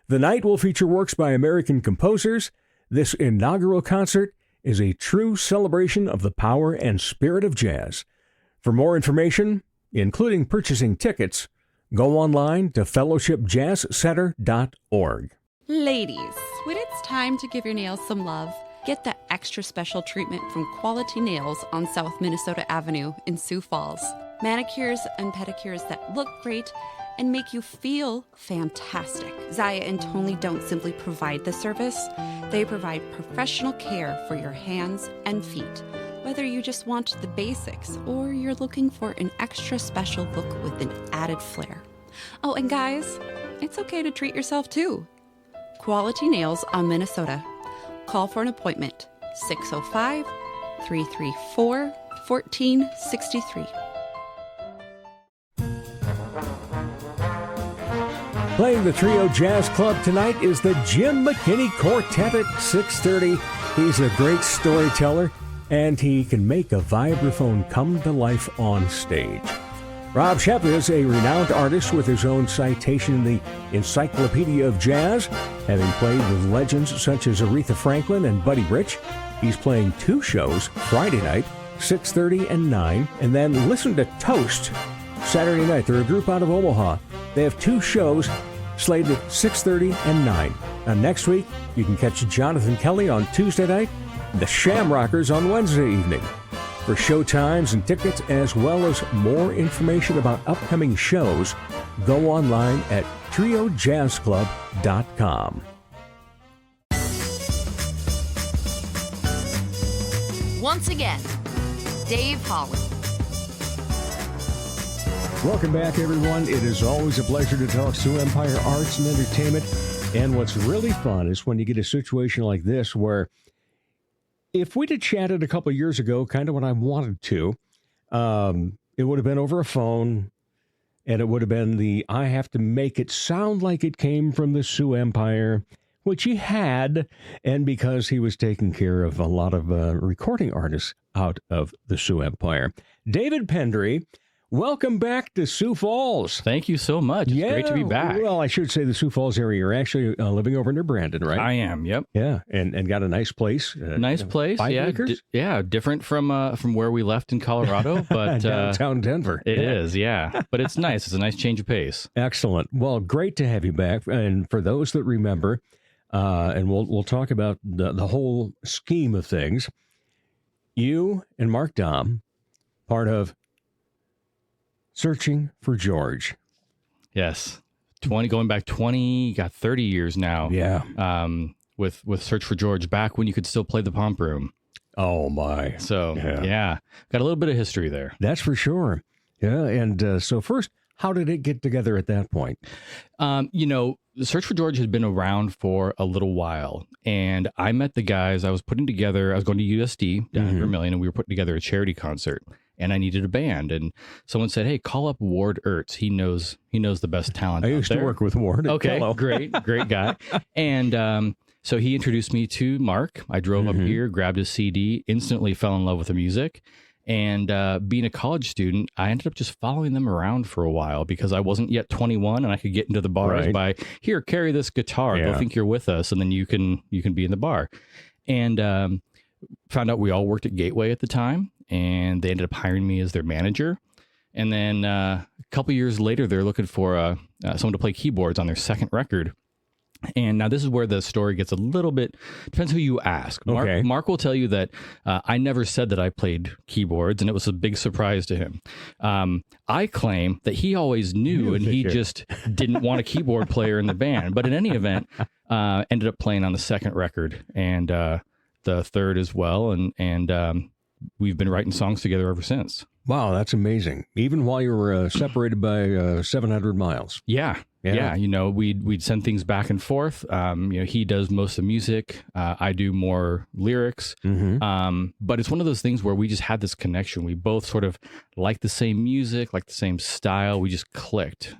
The night will feature works by American composers. This inaugural concert is a true celebration of the power and spirit of jazz. For more information, including purchasing tickets, go online to fellowshipjazzcenter.org. Ladies, when it's time to give your nails some love, get that extra special treatment from Quality Nails on South Minnesota Avenue in Sioux Falls. Manicures and pedicures that look great and make you feel fantastic. Zaya and Tony don't simply provide the service, they provide professional care for your hands and feet. Whether you just want the basics or you're looking for an extra special look with an added flair. Oh, and guys, it's okay to treat yourself too. Quality Nails on Minnesota. Call for an appointment, 605-334-1463. Playing the Trio Jazz Club tonight is the Jim McKinney Quartet at 6:30. He's a great storyteller, and he can make a vibraphone come to life on stage. Rob Shep is a renowned artist with his own citation in the Encyclopedia of Jazz, having played with legends such as Aretha Franklin and Buddy Rich. He's playing 2 shows Friday night, 6:30 and 9, and then listen to Toast Saturday night. They're a group out of Omaha. They have 2 shows slated at 6:30 and 9. Now next week, you can catch Jonathan Kelly on Tuesday night, the Shamrockers on Wednesday evening. For show times and tickets, as well as more information about upcoming shows, go online at triojazzclub.com. Once again, Dave Holly. Welcome back, everyone. It is always a pleasure to talk Sioux Empire arts and entertainment. And what's really fun is when you get a situation like this where if we'd have chatted a couple of years ago, kind of when I wanted to, it would have been over a phone, and it would have been I have to make it sound like it came from the Sioux Empire, which he had, and because he was taking care of a lot of recording artists out of the Sioux Empire. David Pendery, welcome back to Sioux Falls. Thank you so much. It's great to be back. Well, I should say the Sioux Falls area. You're actually living over near Brandon, right? I am, yep. Yeah, and got a nice place. Nice place, 5 yeah. acres? Different from where we left in Colorado, but downtown Denver. It is, yeah. But it's nice. It's a nice change of pace. Excellent. Well, great to have you back. And for those that remember, and we'll talk about the whole scheme of things, you and Mark Dahm, part of Searching for George. Yes. Going back 30 years now. Yeah. With Search for George, back when you could still play the Pomp Room. Oh, my. So, yeah. Got a little bit of history there. That's for sure. Yeah. And so first, how did it get together at that point? Search for George had been around for a little while, and I met the guys. I was going to USD down in Vermillion, and we were putting together a charity concert, and I needed a band, and someone said, "Hey, call up Ward Ertz. He knows the best talent." I used to work with Ward. Okay, great guy. And so he introduced me to Mark. I drove up here, grabbed his CD, instantly fell in love with the music. And being a college student, I ended up just following them around for a while because I wasn't yet 21 and I could get into the bars by, here, carry this guitar. They'll think you're with us, and then you can be in the bar. And found out we all worked at Gateway at the time, and they ended up hiring me as their manager. And then a couple years later, they're looking for someone to play keyboards on their second record. And now this is where the story gets a little bit, depends who you ask. Mark will tell you that I never said that I played keyboards, and it was a big surprise to him. I claim that he always knew, and he just didn't want a keyboard player in the band. But in any event, ended up playing on the second record and the third as well. And we've been writing songs together ever since. Wow, that's amazing. Even while you were separated by 700 miles. Yeah. We'd send things back and forth. He does most of the music. I do more lyrics. But it's one of those things where we just had this connection. We both sort of like the same music, like the same style. We just clicked.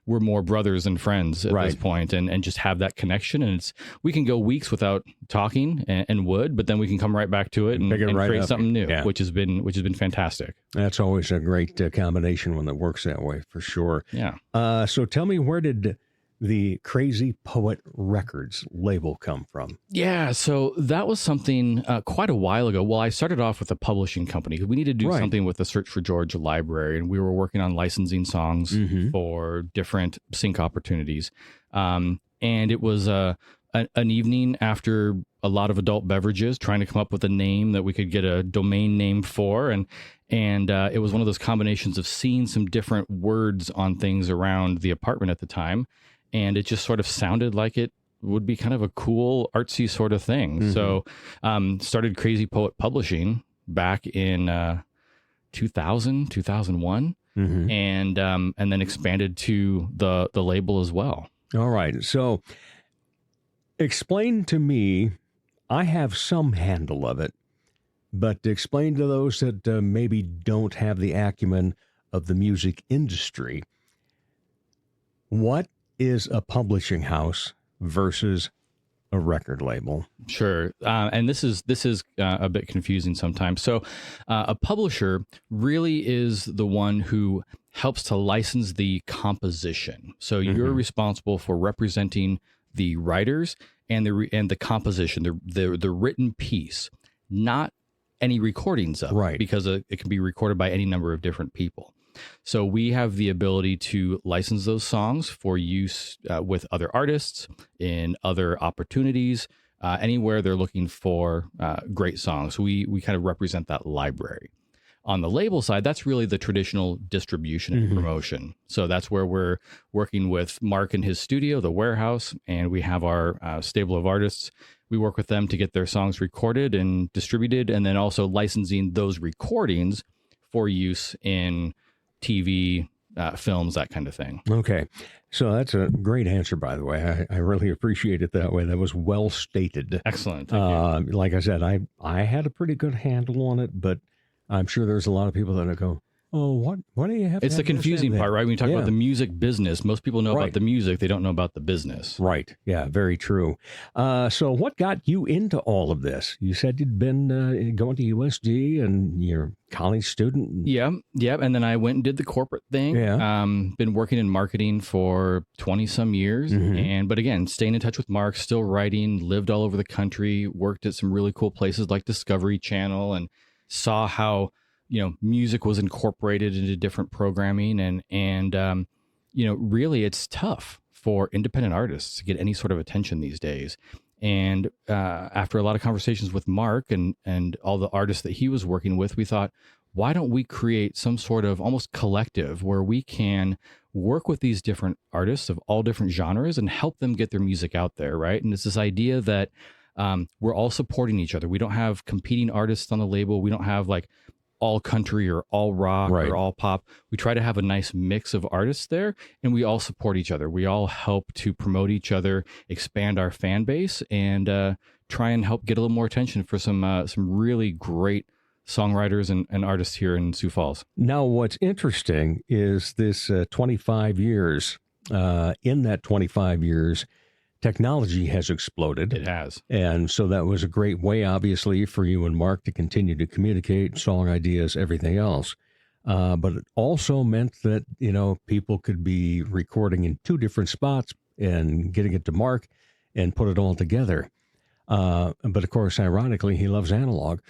We're more brothers than friends at this point, and just have that connection. And we can go weeks without talking and would, but then we can come right back to it and create something new, which has been fantastic. That's always a great combination when it works that way, for sure. Yeah. So tell me, where did the Crazy Poet Records label come from? Yeah, so that was something quite a while ago. Well, I started off with a publishing company. We needed to do something with the Search for George library, and we were working on licensing songs for different sync opportunities. And it was an evening after a lot of adult beverages, trying to come up with a name that we could get a domain name for, and it was one of those combinations of seeing some different words on things around the apartment at the time. And it just sort of sounded like it would be kind of a cool, artsy sort of thing. So started Crazy Poet Publishing back in 2000, 2001, and then expanded to the label as well. All right. So Explain to me, I have some handle of it, but explain to those that maybe don't have the acumen of the music industry, what is a publishing house versus a record label? Sure. And this is a bit confusing sometimes. So a publisher really is the one who helps to license the composition. So you're responsible for representing the writers and the composition, the written piece, not any recordings of it, because it can be recorded by any number of different people. So we have the ability to license those songs for use with other artists in other opportunities, anywhere they're looking for great songs. We kind of represent that library. On the label side, that's really the traditional distribution and promotion. So that's where we're working with Mark in his studio, The Warehouse, and we have our stable of artists. We work with them to get their songs recorded and distributed, and then also licensing those recordings for use in TV, films, that kind of thing. Okay. So that's a great answer, by the way. I really appreciate it that way. That was well stated. Excellent. Thank you. Like I said, I had a pretty good handle on it, but I'm sure there's a lot of people that go, oh, what do you have? It's the confusing part, right? When you talk about the music business, most people know about the music. They don't know about the business. Right. Yeah, very true. So what got you into all of this? You said you'd been going to USD and you're a college student. Yeah. And then I went and did the corporate thing. Yeah. Been working in marketing for 20 some years. But again, staying in touch with Mark, still writing, lived all over the country, worked at some really cool places like Discovery Channel, and saw how music was incorporated into different programming, and really it's tough for independent artists to get any sort of attention these days. And after a lot of conversations with Mark and all the artists that he was working with, we thought, why don't we create some sort of almost collective where we can work with these different artists of all different genres and help them get their music out there, right? And it's this idea that we're all supporting each other. We don't have competing artists on the label. We don't have like all country or all rock or all pop. We try to have a nice mix of artists there, and we all support each other. We all help to promote each other, expand our fan base, and try and help get a little more attention for some really great songwriters and artists here in Sioux Falls. Now, what's interesting is this 25 years. In that 25 years, technology has exploded. It has. And so that was a great way, obviously, for you and Mark to continue to communicate song ideas, everything else. But it also meant that, people could be recording in two different spots and getting it to Mark and put it all together. But of course, ironically, he loves analog.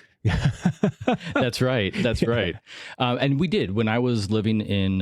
That's right. And we did. When I was living in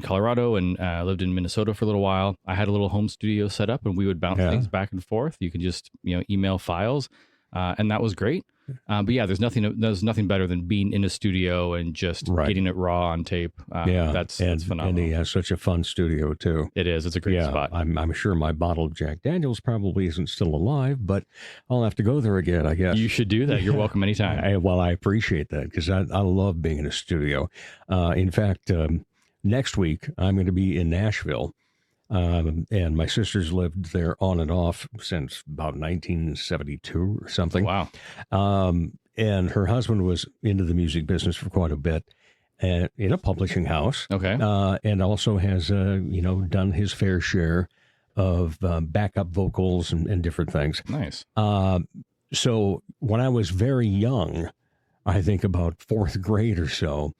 Colorado and lived in Minnesota for a little while, I had a little home studio set up, and we would bounce things back and forth. You could just email files, and that was great. But yeah, there's nothing better than being in a studio and just getting it raw on tape. That's phenomenal. And he has such a fun studio too. It is. It's a great spot. I'm sure my bottle of Jack Daniels probably isn't still alive, but I'll have to go there again, I guess. You should do that. You're welcome anytime. I appreciate that because I love being in a studio. In fact, next week I'm going to be in Nashville. And my sister's lived there on and off since about 1972 or something. Wow. And her husband was into the music business for quite a bit in a publishing house. Okay. And also has, done his fair share of backup vocals and different things. Nice. So when I was very young, I think about fourth grade or so,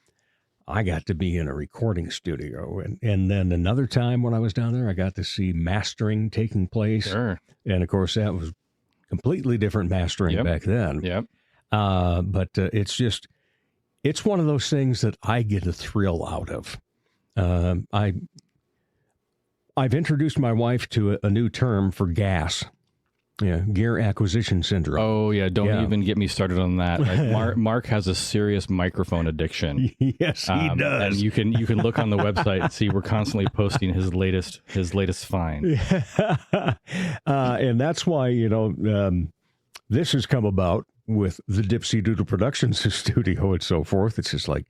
I got to be in a recording studio. And then another time when I was down there, I got to see mastering taking place. Sure. And of course, that was completely different mastering back then. Yep. But it's one of those things that I get a thrill out of. I've introduced my wife to a new term for GAS. Yeah, gear acquisition syndrome. Oh, yeah. Don't even get me started on that. Like, Mark has a serious microphone addiction. Yes, he does. And you can look on the website and see we're constantly posting his latest find. And that's why, this has come about with the Dipsy Doodle Productions studio and so forth. It's just like,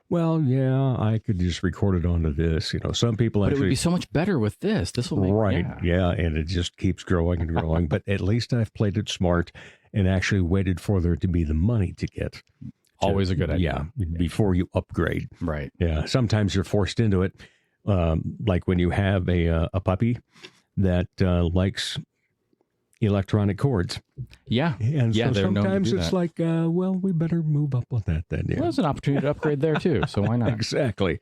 well, yeah, I could just record it onto this. You know, some people But actually... it would be so much better with this. This will make... Right, yeah, and it just keeps growing and growing. But at least I've played it smart and actually waited for there to be the money to get. Always a good idea. Yeah, before you upgrade. Right. Yeah, sometimes you're forced into it. Like when you have a puppy that likes electronic chords. Yeah. And yeah, so sometimes it's that. like, well, we better move up on that then. Yeah. Well, there's an opportunity to upgrade there too, so why not? Exactly.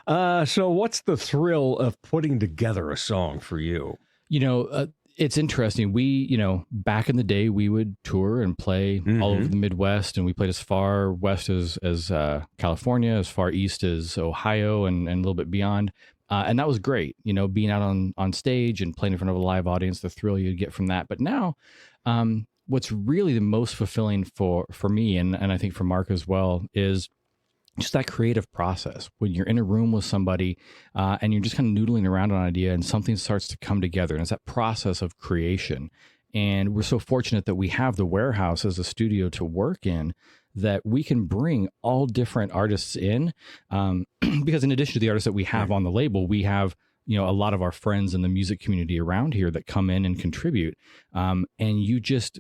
So what's the thrill of putting together a song for you? You know, it's interesting. We, you know, back in the day, we would tour and play all over the Midwest, and we played as far west as California, as far east as Ohio, and a little bit beyond. And that was great, you know, being out on stage and playing in front of a live audience, the thrill you'd get from that. But now, what's really the most fulfilling for me, and I think for Mark as well, is just that creative process. When you're in a room with somebody and you're just kind of noodling around on an idea and something starts to come together, and it's that process of creation. And we're so fortunate that we have the warehouse as a studio to work in, that we can bring all different artists in, because in addition to the artists that we have on the label, we have, you know, a lot of our friends in the music community around here that come in and contribute. And you just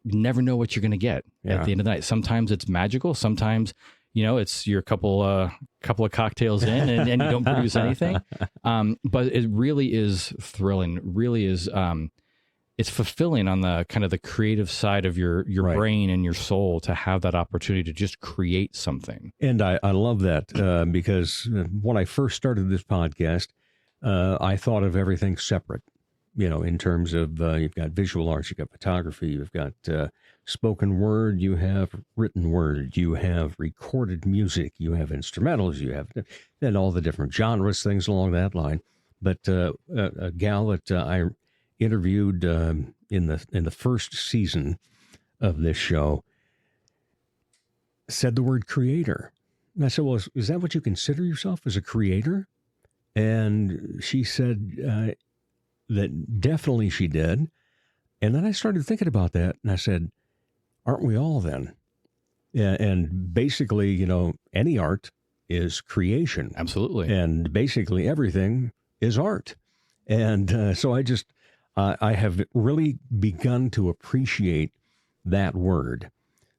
never know what you're going to get at the end of the night. Sometimes it's magical. Sometimes, you know, it's you're a couple of cocktails in and you don't produce anything. But it really is thrilling. It really is. It's fulfilling on the kind of the creative side of your brain and your soul to have that opportunity to just create something. And I love that because when I first started this podcast, I thought of everything separate, you know, in terms of you've got visual arts, you've got photography, you've got spoken word, you have written word, you have recorded music, you have instrumentals, you have and all the different genres, things along that line. But a gal that I interviewed in the first season of this show said the word creator. And I said, well, is that what you consider yourself, as a creator? And she said that definitely she did. And then I started thinking about that, and I said, aren't we all then? Yeah, and basically, you know, any art is creation. Absolutely. And basically everything is art. And so I have really begun to appreciate that word,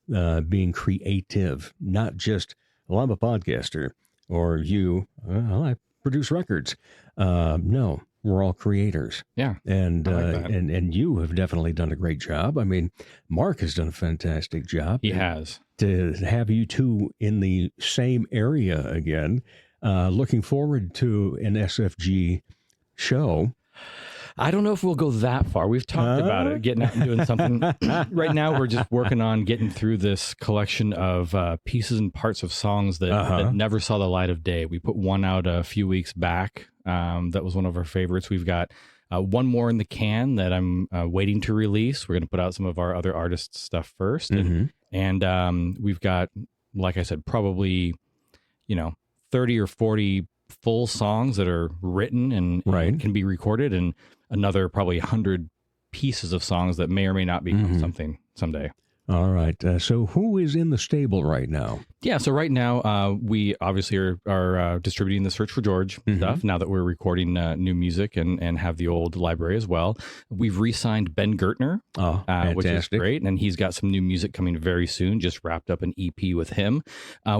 being creative, not just, well, I'm a podcaster, or you, well, I produce records. No, we're all creators. Yeah. And, I like that. and you have definitely done a great job. I mean, Mark has done a fantastic job. He has. To have you two in the same area again, looking forward to an SFG show. I don't know if we'll go that far. We've talked about it, getting out and doing something. Right now, we're just working on getting through this collection of pieces and parts of songs that never saw the light of day. We put one out a few weeks back. That was one of our favorites. We've got one more in the can that I'm waiting to release. We're going to put out some of our other artists' stuff first. And we've got, like I said, probably, 30 or 40 full songs that are written and can be recorded, and another probably 100 pieces of songs that may or may not become something someday. All right. So who is in the stable right now? Yeah. So right now, we obviously are distributing the Search for George stuff now that we're recording new music and have the old library as well. We've re-signed Ben Gertner, which is great. And he's got some new music coming very soon. Just wrapped up an EP with him.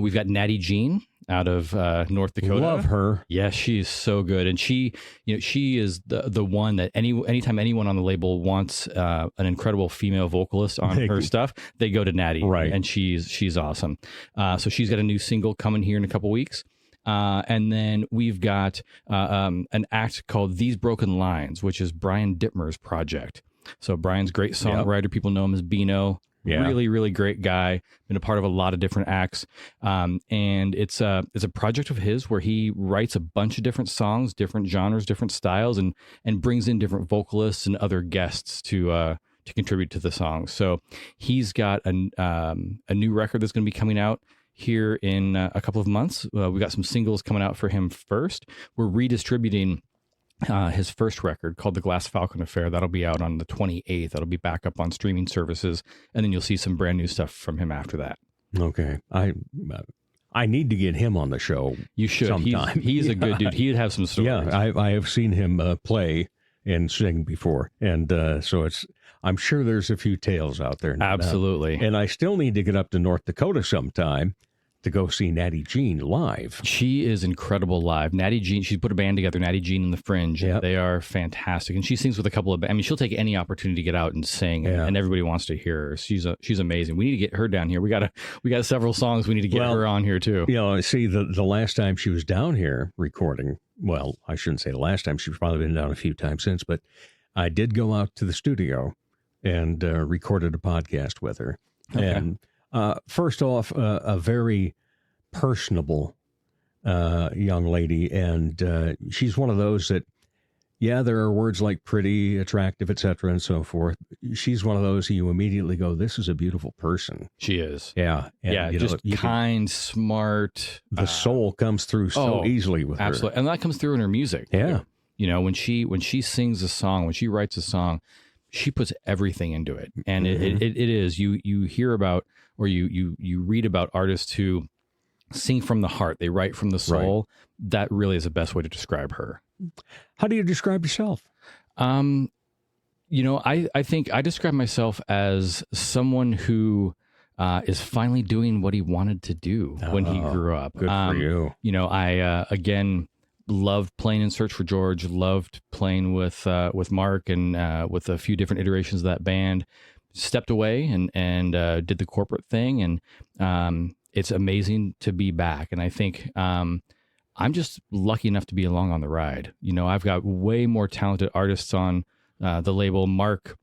We've got Natty Jean out of North Dakota. Love her. Yeah, she is so good. And she is the one that anytime anyone on the label wants an incredible female vocalist on her stuff, they go to Natty. Right. And she's awesome. So she's got a new single coming here in a couple weeks. And then we've got an act called These Broken Lines, which is Brian Dittmer's project. So Brian's a great songwriter. People know him as Beano. Yeah. Really, really great guy. Been a part of a lot of different acts. And it's a project of his where he writes a bunch of different songs, different genres, different styles, and brings in different vocalists and other guests to contribute to the songs. So he's got a new record that's going to be coming out here in a couple of months. We got some singles coming out for him first. We're redistributing his first record called The Glass Falcon Affair. That'll be out on the 28th. That'll be back up on streaming services. And then you'll see some brand new stuff from him after that. Okay. I need to get him on the show. You should. Sometime. He's a good dude. He'd have some stories. Yeah, I have seen him play and sing before. And so I'm sure there's a few tales out there. Absolutely. And I still need to get up to North Dakota sometime to go see Natty Jean live. She is incredible live. Natty Jean, she put a band together, Natty Jean and the Fringe. Yep. They are fantastic. And she sings with a couple of, she'll take any opportunity to get out and sing, and everybody wants to hear her. She's amazing. We need to get her down here. We got several songs we need to get her on here too. See, the last time she was down here recording, well, I shouldn't say the last time, she's probably been down a few times since, but I did go out to the studio and recorded a podcast with her. Okay. And first off, a very personable young lady, and she's one of those that, there are words like pretty, attractive, etc., and so forth. She's one of those who you immediately go, this is a beautiful person. She is. Yeah. And, just kind, smart. The soul comes through so easily with her. Absolutely. And that comes through in her music. Yeah. When she sings a song, when she writes a song, she puts everything into it. And it is, you hear about, or you read about artists who sing from the heart, they write from the soul. Right. That really is the best way to describe her. How do you describe yourself? I think I describe myself as someone who is finally doing what he wanted to do when he grew up. Good for you. I again loved playing in Search for George, loved playing with Mark and with a few different iterations of that band. Stepped away and did the corporate thing, and it's amazing to be back. And I think I'm just lucky enough to be along on the ride. I've got way more talented artists on the label. Mark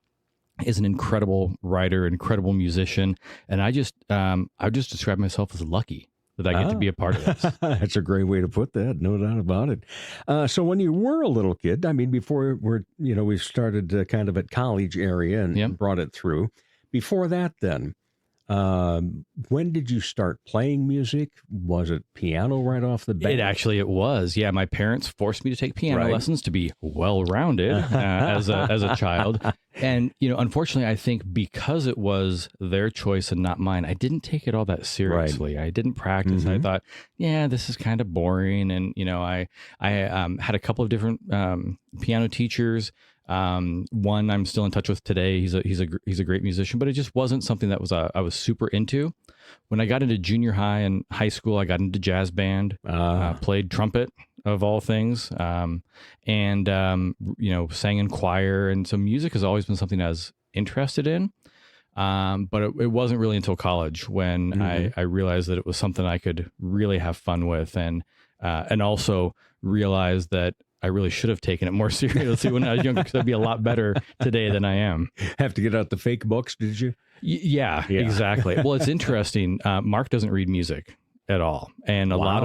is an incredible writer, incredible musician, and I just describe myself as lucky that I get to be a part of this. That's a great way to put that. No doubt about it. So when you were a little kid, before we started kind of at college area and brought it through. Before that, then, when did you start playing music? Was it piano right off the bat? It was. Yeah, my parents forced me to take piano lessons to be well-rounded as a child. And, unfortunately, I think because it was their choice and not mine, I didn't take it all that seriously. I didn't practice. Mm-hmm. I thought, this is kind of boring. And, I had a couple of different piano teachers. One I'm still in touch with today. He's a great musician, but it just wasn't something that I was super into. When I got into junior high and high school, I got into jazz band, played trumpet of all things, and sang in choir. And so music has always been something I was interested in. But it wasn't really until college when I realized that it was something I could really have fun with, and also realized that I really should have taken it more seriously when I was younger, because I'd be a lot better today than I am. Have to get out the fake books, did you? Yeah, exactly. Well, it's interesting. Mark doesn't read music at all, and a lot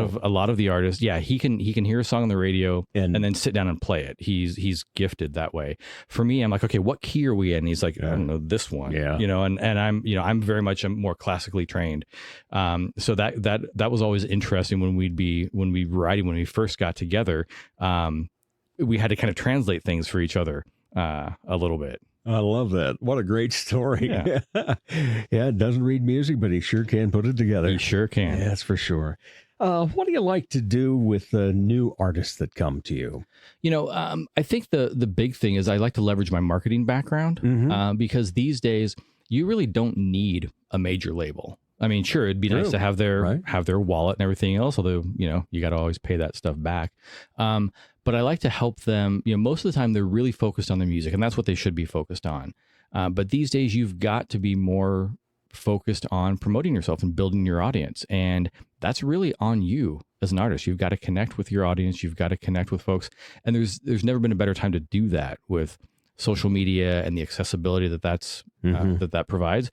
of the artists, he can hear a song on the radio and then sit down and play it. He's gifted that way. For me, I'm like, okay, what key are we in? And he's like, I don't know, this one. Yeah. And I'm very much more classically trained. So that was always interesting when we first got together. We had to kind of translate things for each other a little bit. I love that. What a great story. Yeah, doesn't read music, but he sure can put it together. He sure can. Yeah, that's for sure. What do you like to do with new artists that come to you? I think the big thing is I like to leverage my marketing background, because these days you really don't need a major label. I mean, sure, it'd be nice to have their wallet and everything else, although, you got to always pay that stuff back. But I like to help them. Most of the time they're really focused on the music, and that's what they should be focused on. But these days you've got to be more focused on promoting yourself and building your audience. And that's really on you as an artist. You've got to connect with your audience. You've got to connect with folks. And there's never been a better time to do that with social media and the accessibility that provides.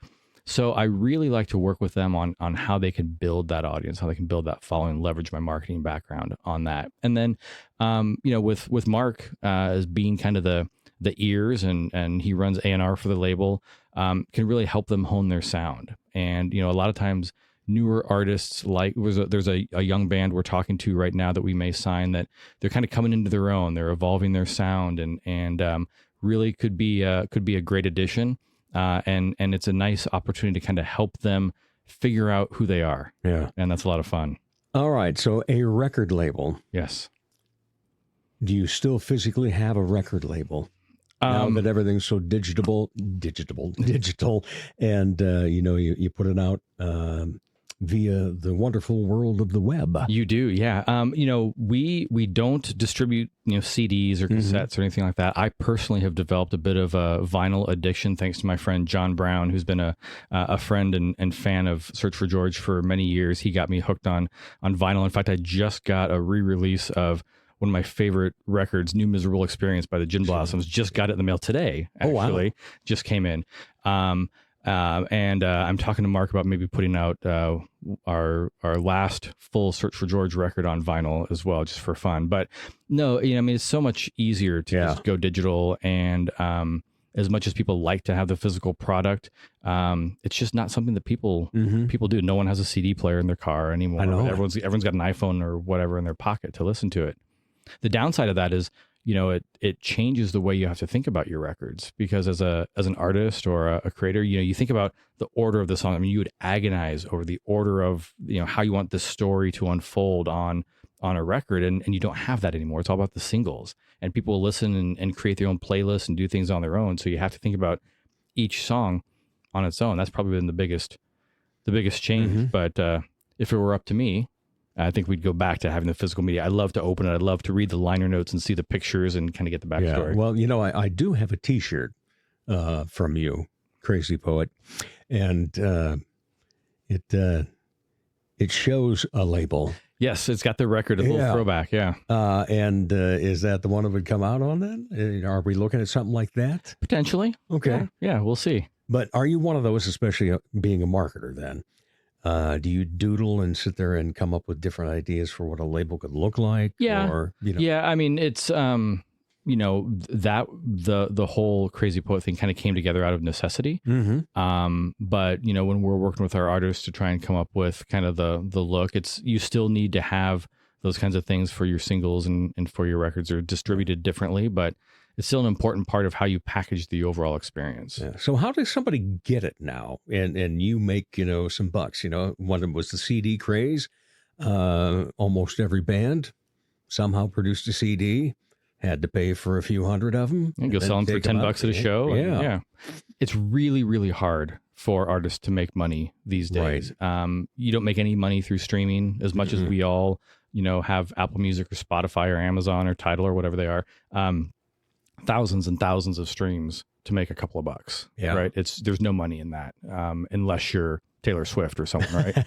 So I really like to work with them on how they can build that audience, how they can build that following, leverage my marketing background on that. And then, with Mark as being kind of the ears and he runs A&R for the label, can really help them hone their sound. And, a lot of times newer artists, like there's a young band we're talking to right now that we may sign, that they're kind of coming into their own. They're evolving their sound, and really could be a great addition. And it's a nice opportunity to kind of help them figure out who they are. Yeah. And that's a lot of fun. All right. So a record label. Yes. Do you still physically have a record label? Now that everything's so digital, and you put it out via the wonderful world of the web. You do, yeah. We don't distribute CDs or cassettes or anything like that. I personally have developed a bit of a vinyl addiction thanks to my friend John Brown, who's been a friend and fan of Search for George for many years. He got me hooked on vinyl. In fact, I just got a re-release of one of my favorite records, New Miserable Experience by the Gin Blossoms. Just got it in the mail today, actually. Oh, wow. Just came in. And I'm talking to Mark about maybe putting out our last full Search for George record on vinyl as well, just for fun. But no, it's so much easier to just go digital. And as much as people like to have the physical product, it's just not something that people do. No one has a CD player in their car anymore. I know. Everyone's got an iPhone or whatever in their pocket to listen to it. The downside of that is, it changes the way you have to think about your records, because as an artist or a creator, you think about the order of the song. I mean, you would agonize over the order of, how you want the story to unfold on a record, and you don't have that anymore. It's all about the singles, and people will listen and create their own playlists and do things on their own. So you have to think about each song on its own. That's probably been the biggest change. But if it were up to me, I think we'd go back to having the physical media. I love to open it. I love to read the liner notes and see the pictures and kind of get the backstory. Yeah. Well, I do have a T-shirt from you, Crazy Poet, and it shows a label. Yes, it's got the record, a little throwback. Yeah. And is that the one that would come out on then? Are we looking at something like that? Potentially. Okay. Yeah, we'll see. But are you one of those, especially being a marketer then? Do you doodle and sit there and come up with different ideas for what a label could look like? Yeah. Or, Yeah, I mean, it's, that the whole Crazy Poet thing kind of came together out of necessity. But, when we're working with our artists to try and come up with kind of the look, you still need to have those kinds of things for your singles and for your records are distributed differently, but it's still an important part of how you package the overall experience. Yeah. So how does somebody get it now? And you make, some bucks, when it was the CD craze, almost every band somehow produced a CD, had to pay for a few hundred of them. And go sell them for $10 at a show. Yeah. It's really, really hard for artists to make money these days. Right. You don't make any money through streaming as much as we all, have Apple Music or Spotify or Amazon or Tidal or whatever they are. Thousands and thousands of streams to make a couple of bucks. Yeah. Right. There's no money in that unless you're Taylor Swift or someone, right?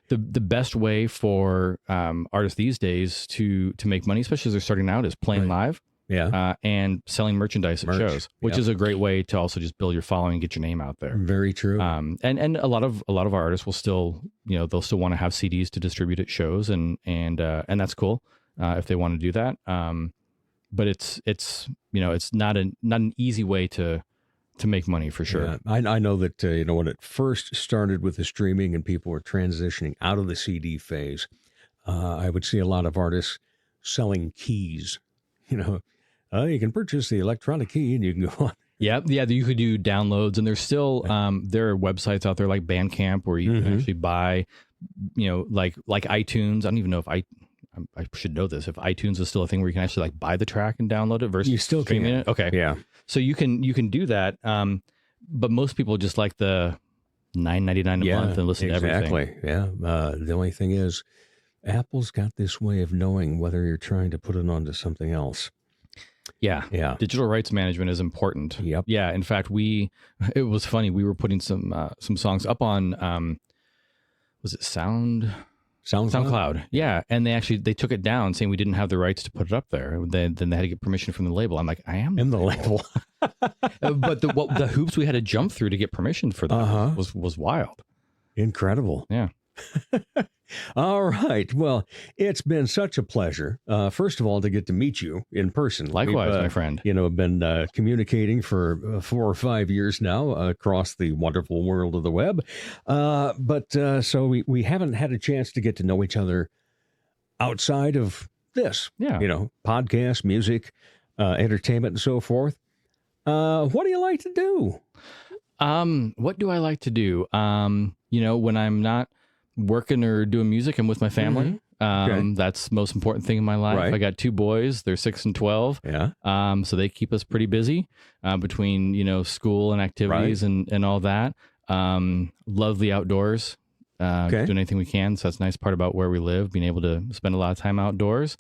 The best way for artists these days to make money, especially as they're starting out, is playing live. Yeah. And selling merchandise at shows, which is a great way to also just build your following and get your name out there. Very true. And a lot of our artists will still, they'll still want to have CDs to distribute at shows, and that's cool if they want to do that. But it's not an easy way to make money for sure. Yeah. I know that when it first started with the streaming and people were transitioning out of the CD phase, I would see a lot of artists selling keys. You can purchase the electronic key and you can go on. Yeah. You could do downloads, and there's still there are websites out there like Bandcamp where you can actually buy, like iTunes. I don't even know if I should know this, if iTunes is still a thing where you can actually buy the track and download it versus you still streaming it. Okay. Yeah. So you can do that. But most people just like the $9.99 a month and listen to everything. Exactly. Yeah. The only thing is, Apple's got this way of knowing whether you're trying to put it onto something else. Yeah. Digital rights management is important. Yep. Yeah. In fact, it was funny. We were putting some songs up on, was it SoundCloud? Yeah. And they took it down saying we didn't have the rights to put it up there. Then they had to get permission from the label. I'm like, I am the label. But the hoops we had to jump through to get permission for that was wild. Incredible. Yeah. All right. Well, it's been such a pleasure, first of all, to get to meet you in person. Likewise, my friend. Been communicating for 4 or 5 years now across the wonderful world of the web. So we haven't had a chance to get to know each other outside of this. Yeah. Podcast, music, entertainment, and so forth. What do you like to do? What do I like to do? When I'm not working or doing music, I'm with my family. Okay. That's the most important thing in my life. Right. I got 2 boys. They're 6 and 12. Yeah. So they keep us pretty busy between, school and activities and all that. Love the outdoors. Doing anything we can. So that's a nice part about where we live, being able to spend a lot of time outdoors.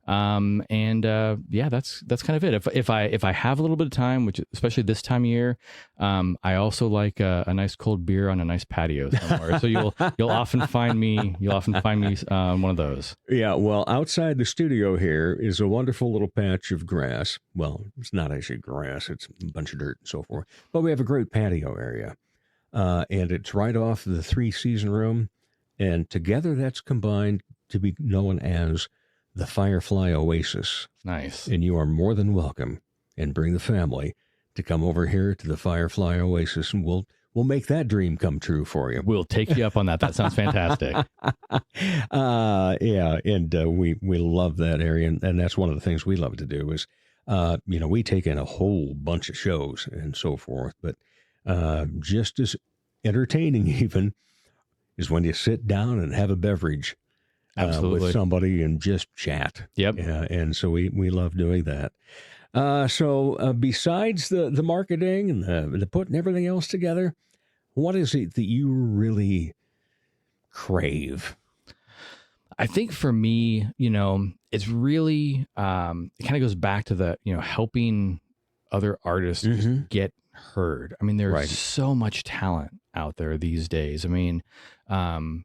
That's kind of it. If I have a little bit of time, which especially this time of year, I also like a nice cold beer on a nice patio somewhere. So you'll often find me one of those. Yeah, well, outside the studio here is a wonderful little patch of grass. Well, it's not actually grass; it's a bunch of dirt and so forth. But we have a great patio area, and it's right off the 3-season room, and together that's combined to be known as the Firefly Oasis. Nice. And you are more than welcome, and bring the family to come over here to the Firefly Oasis, and we'll make that dream come true for you. We'll take you up on that. That sounds fantastic. We love that area, and that's one of the things we love to do is, we take in a whole bunch of shows and so forth, but just as entertaining even is when you sit down and have a beverage. Absolutely. With somebody and just chat. Yep. Yeah, and so we love doing that. Besides the marketing and the putting everything else together, what is it that you really crave? I think for me, it's really, it kind of goes back to the, helping other artists just get heard. I mean, there's so much talent out there these days. I mean,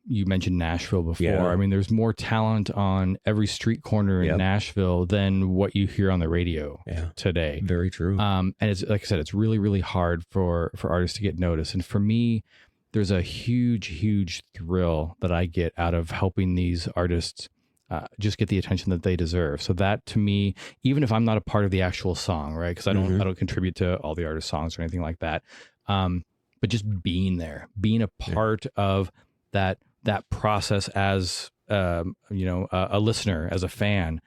you mentioned Nashville before. Yeah. I mean, there's more talent on every street corner in Nashville than what you hear on the radio today. Very true. And it's like I said, it's really, really hard for artists to get noticed. And for me, there's a huge, huge thrill that I get out of helping these artists just get the attention that they deserve. So that, to me, even if I'm not a part of the actual song, right? Because I don't contribute to all the artist songs or anything like that. But just being there, being a part of that process as a listener, as a fan.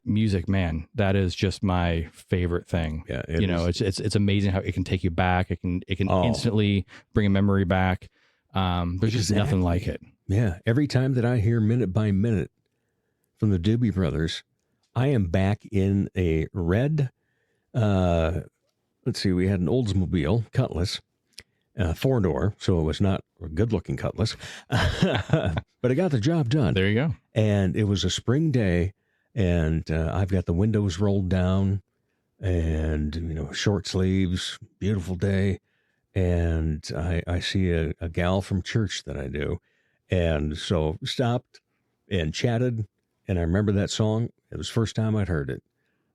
Music, man, that is just my favorite thing. Yeah, it's amazing how it can take you back. It can instantly bring a memory back. There's just nothing like it. Yeah, every time that I hear Minute by Minute from the Doobie Brothers, I am back in a red, let's see, we had an Oldsmobile Cutlass, 4-door, so it was not a good-looking Cutlass, but it got the job done. There you go. And it was a spring day, and I've got the windows rolled down, and, short sleeves, beautiful day, and I see a gal from church that I do. And so stopped and chatted, and I remember that song. It was the first time I'd heard it.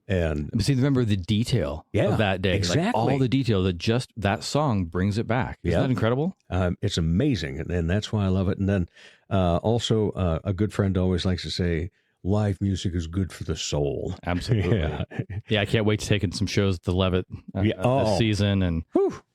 And see, remember the detail of that day. Exactly. Like all the detail that just that song brings it back. Isn't that incredible? It's amazing, and that's why I love it. And then also a good friend always likes to say, live music is good for the soul. Absolutely. Yeah, I can't wait to take in some shows at the Levitt this season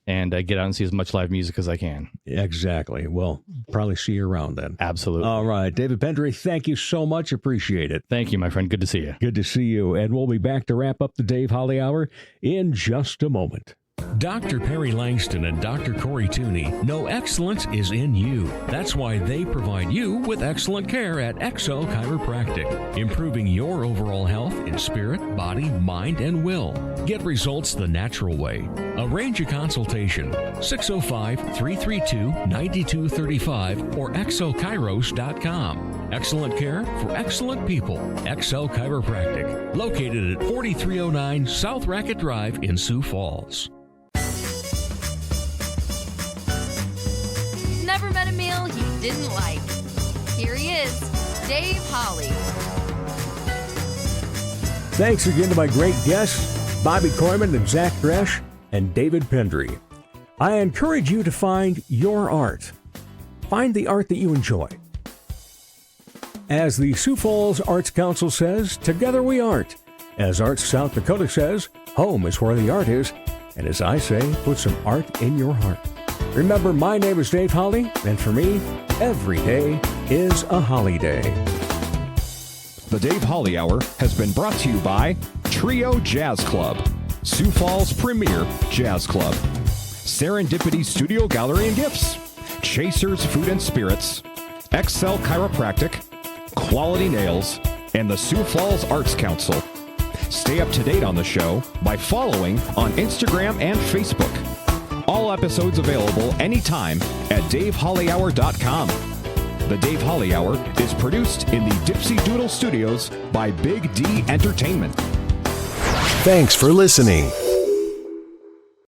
and get out and see as much live music as I can. Exactly. Well, probably see you around then. Absolutely. All right. David Pendery, thank you so much. Appreciate it. Thank you, my friend. Good to see you. Good to see you. And we'll be back to wrap up the Dave Holly Hour in just a moment. Dr. Perry Langston and Dr. Corey Tooney know excellence is in you. That's why they provide you with excellent care at XO Chiropractic, improving your overall health in spirit, body, mind, and will. Get results the natural way. Arrange a consultation, 605-332-9235 or exokairos.com. Excellent care for excellent people. XO Chiropractic, located at 4309 South Racket Drive in Sioux Falls. Never met a meal you didn't like. Here he is, Dave Holly. Thanks again to my great guests, Bobby Kooiman and Zach Dresch and David Pendery. I encourage you to find your art. find the art that you enjoy. As the Sioux Falls Arts Council says, together we art. As Arts South Dakota says, home is where the art is. And as I say, put some art in your heart. Remember, my name is Dave Holly, and for me, every day is a holiday. The Dave Holly Hour has been brought to you by Trio Jazz Club, Sioux Falls' premier jazz club. Serendipity Studio Gallery and Gifts, Chasers Food and Spirits, Excel Chiropractic, Quality Nails, and the Sioux Falls Arts Council. Stay up to date on the show by following on Instagram and Facebook. All episodes available anytime at DaveHollyHour.com. The Dave Holly Hour is produced in the Dipsy Doodle Studios by Big D Entertainment. Thanks for listening.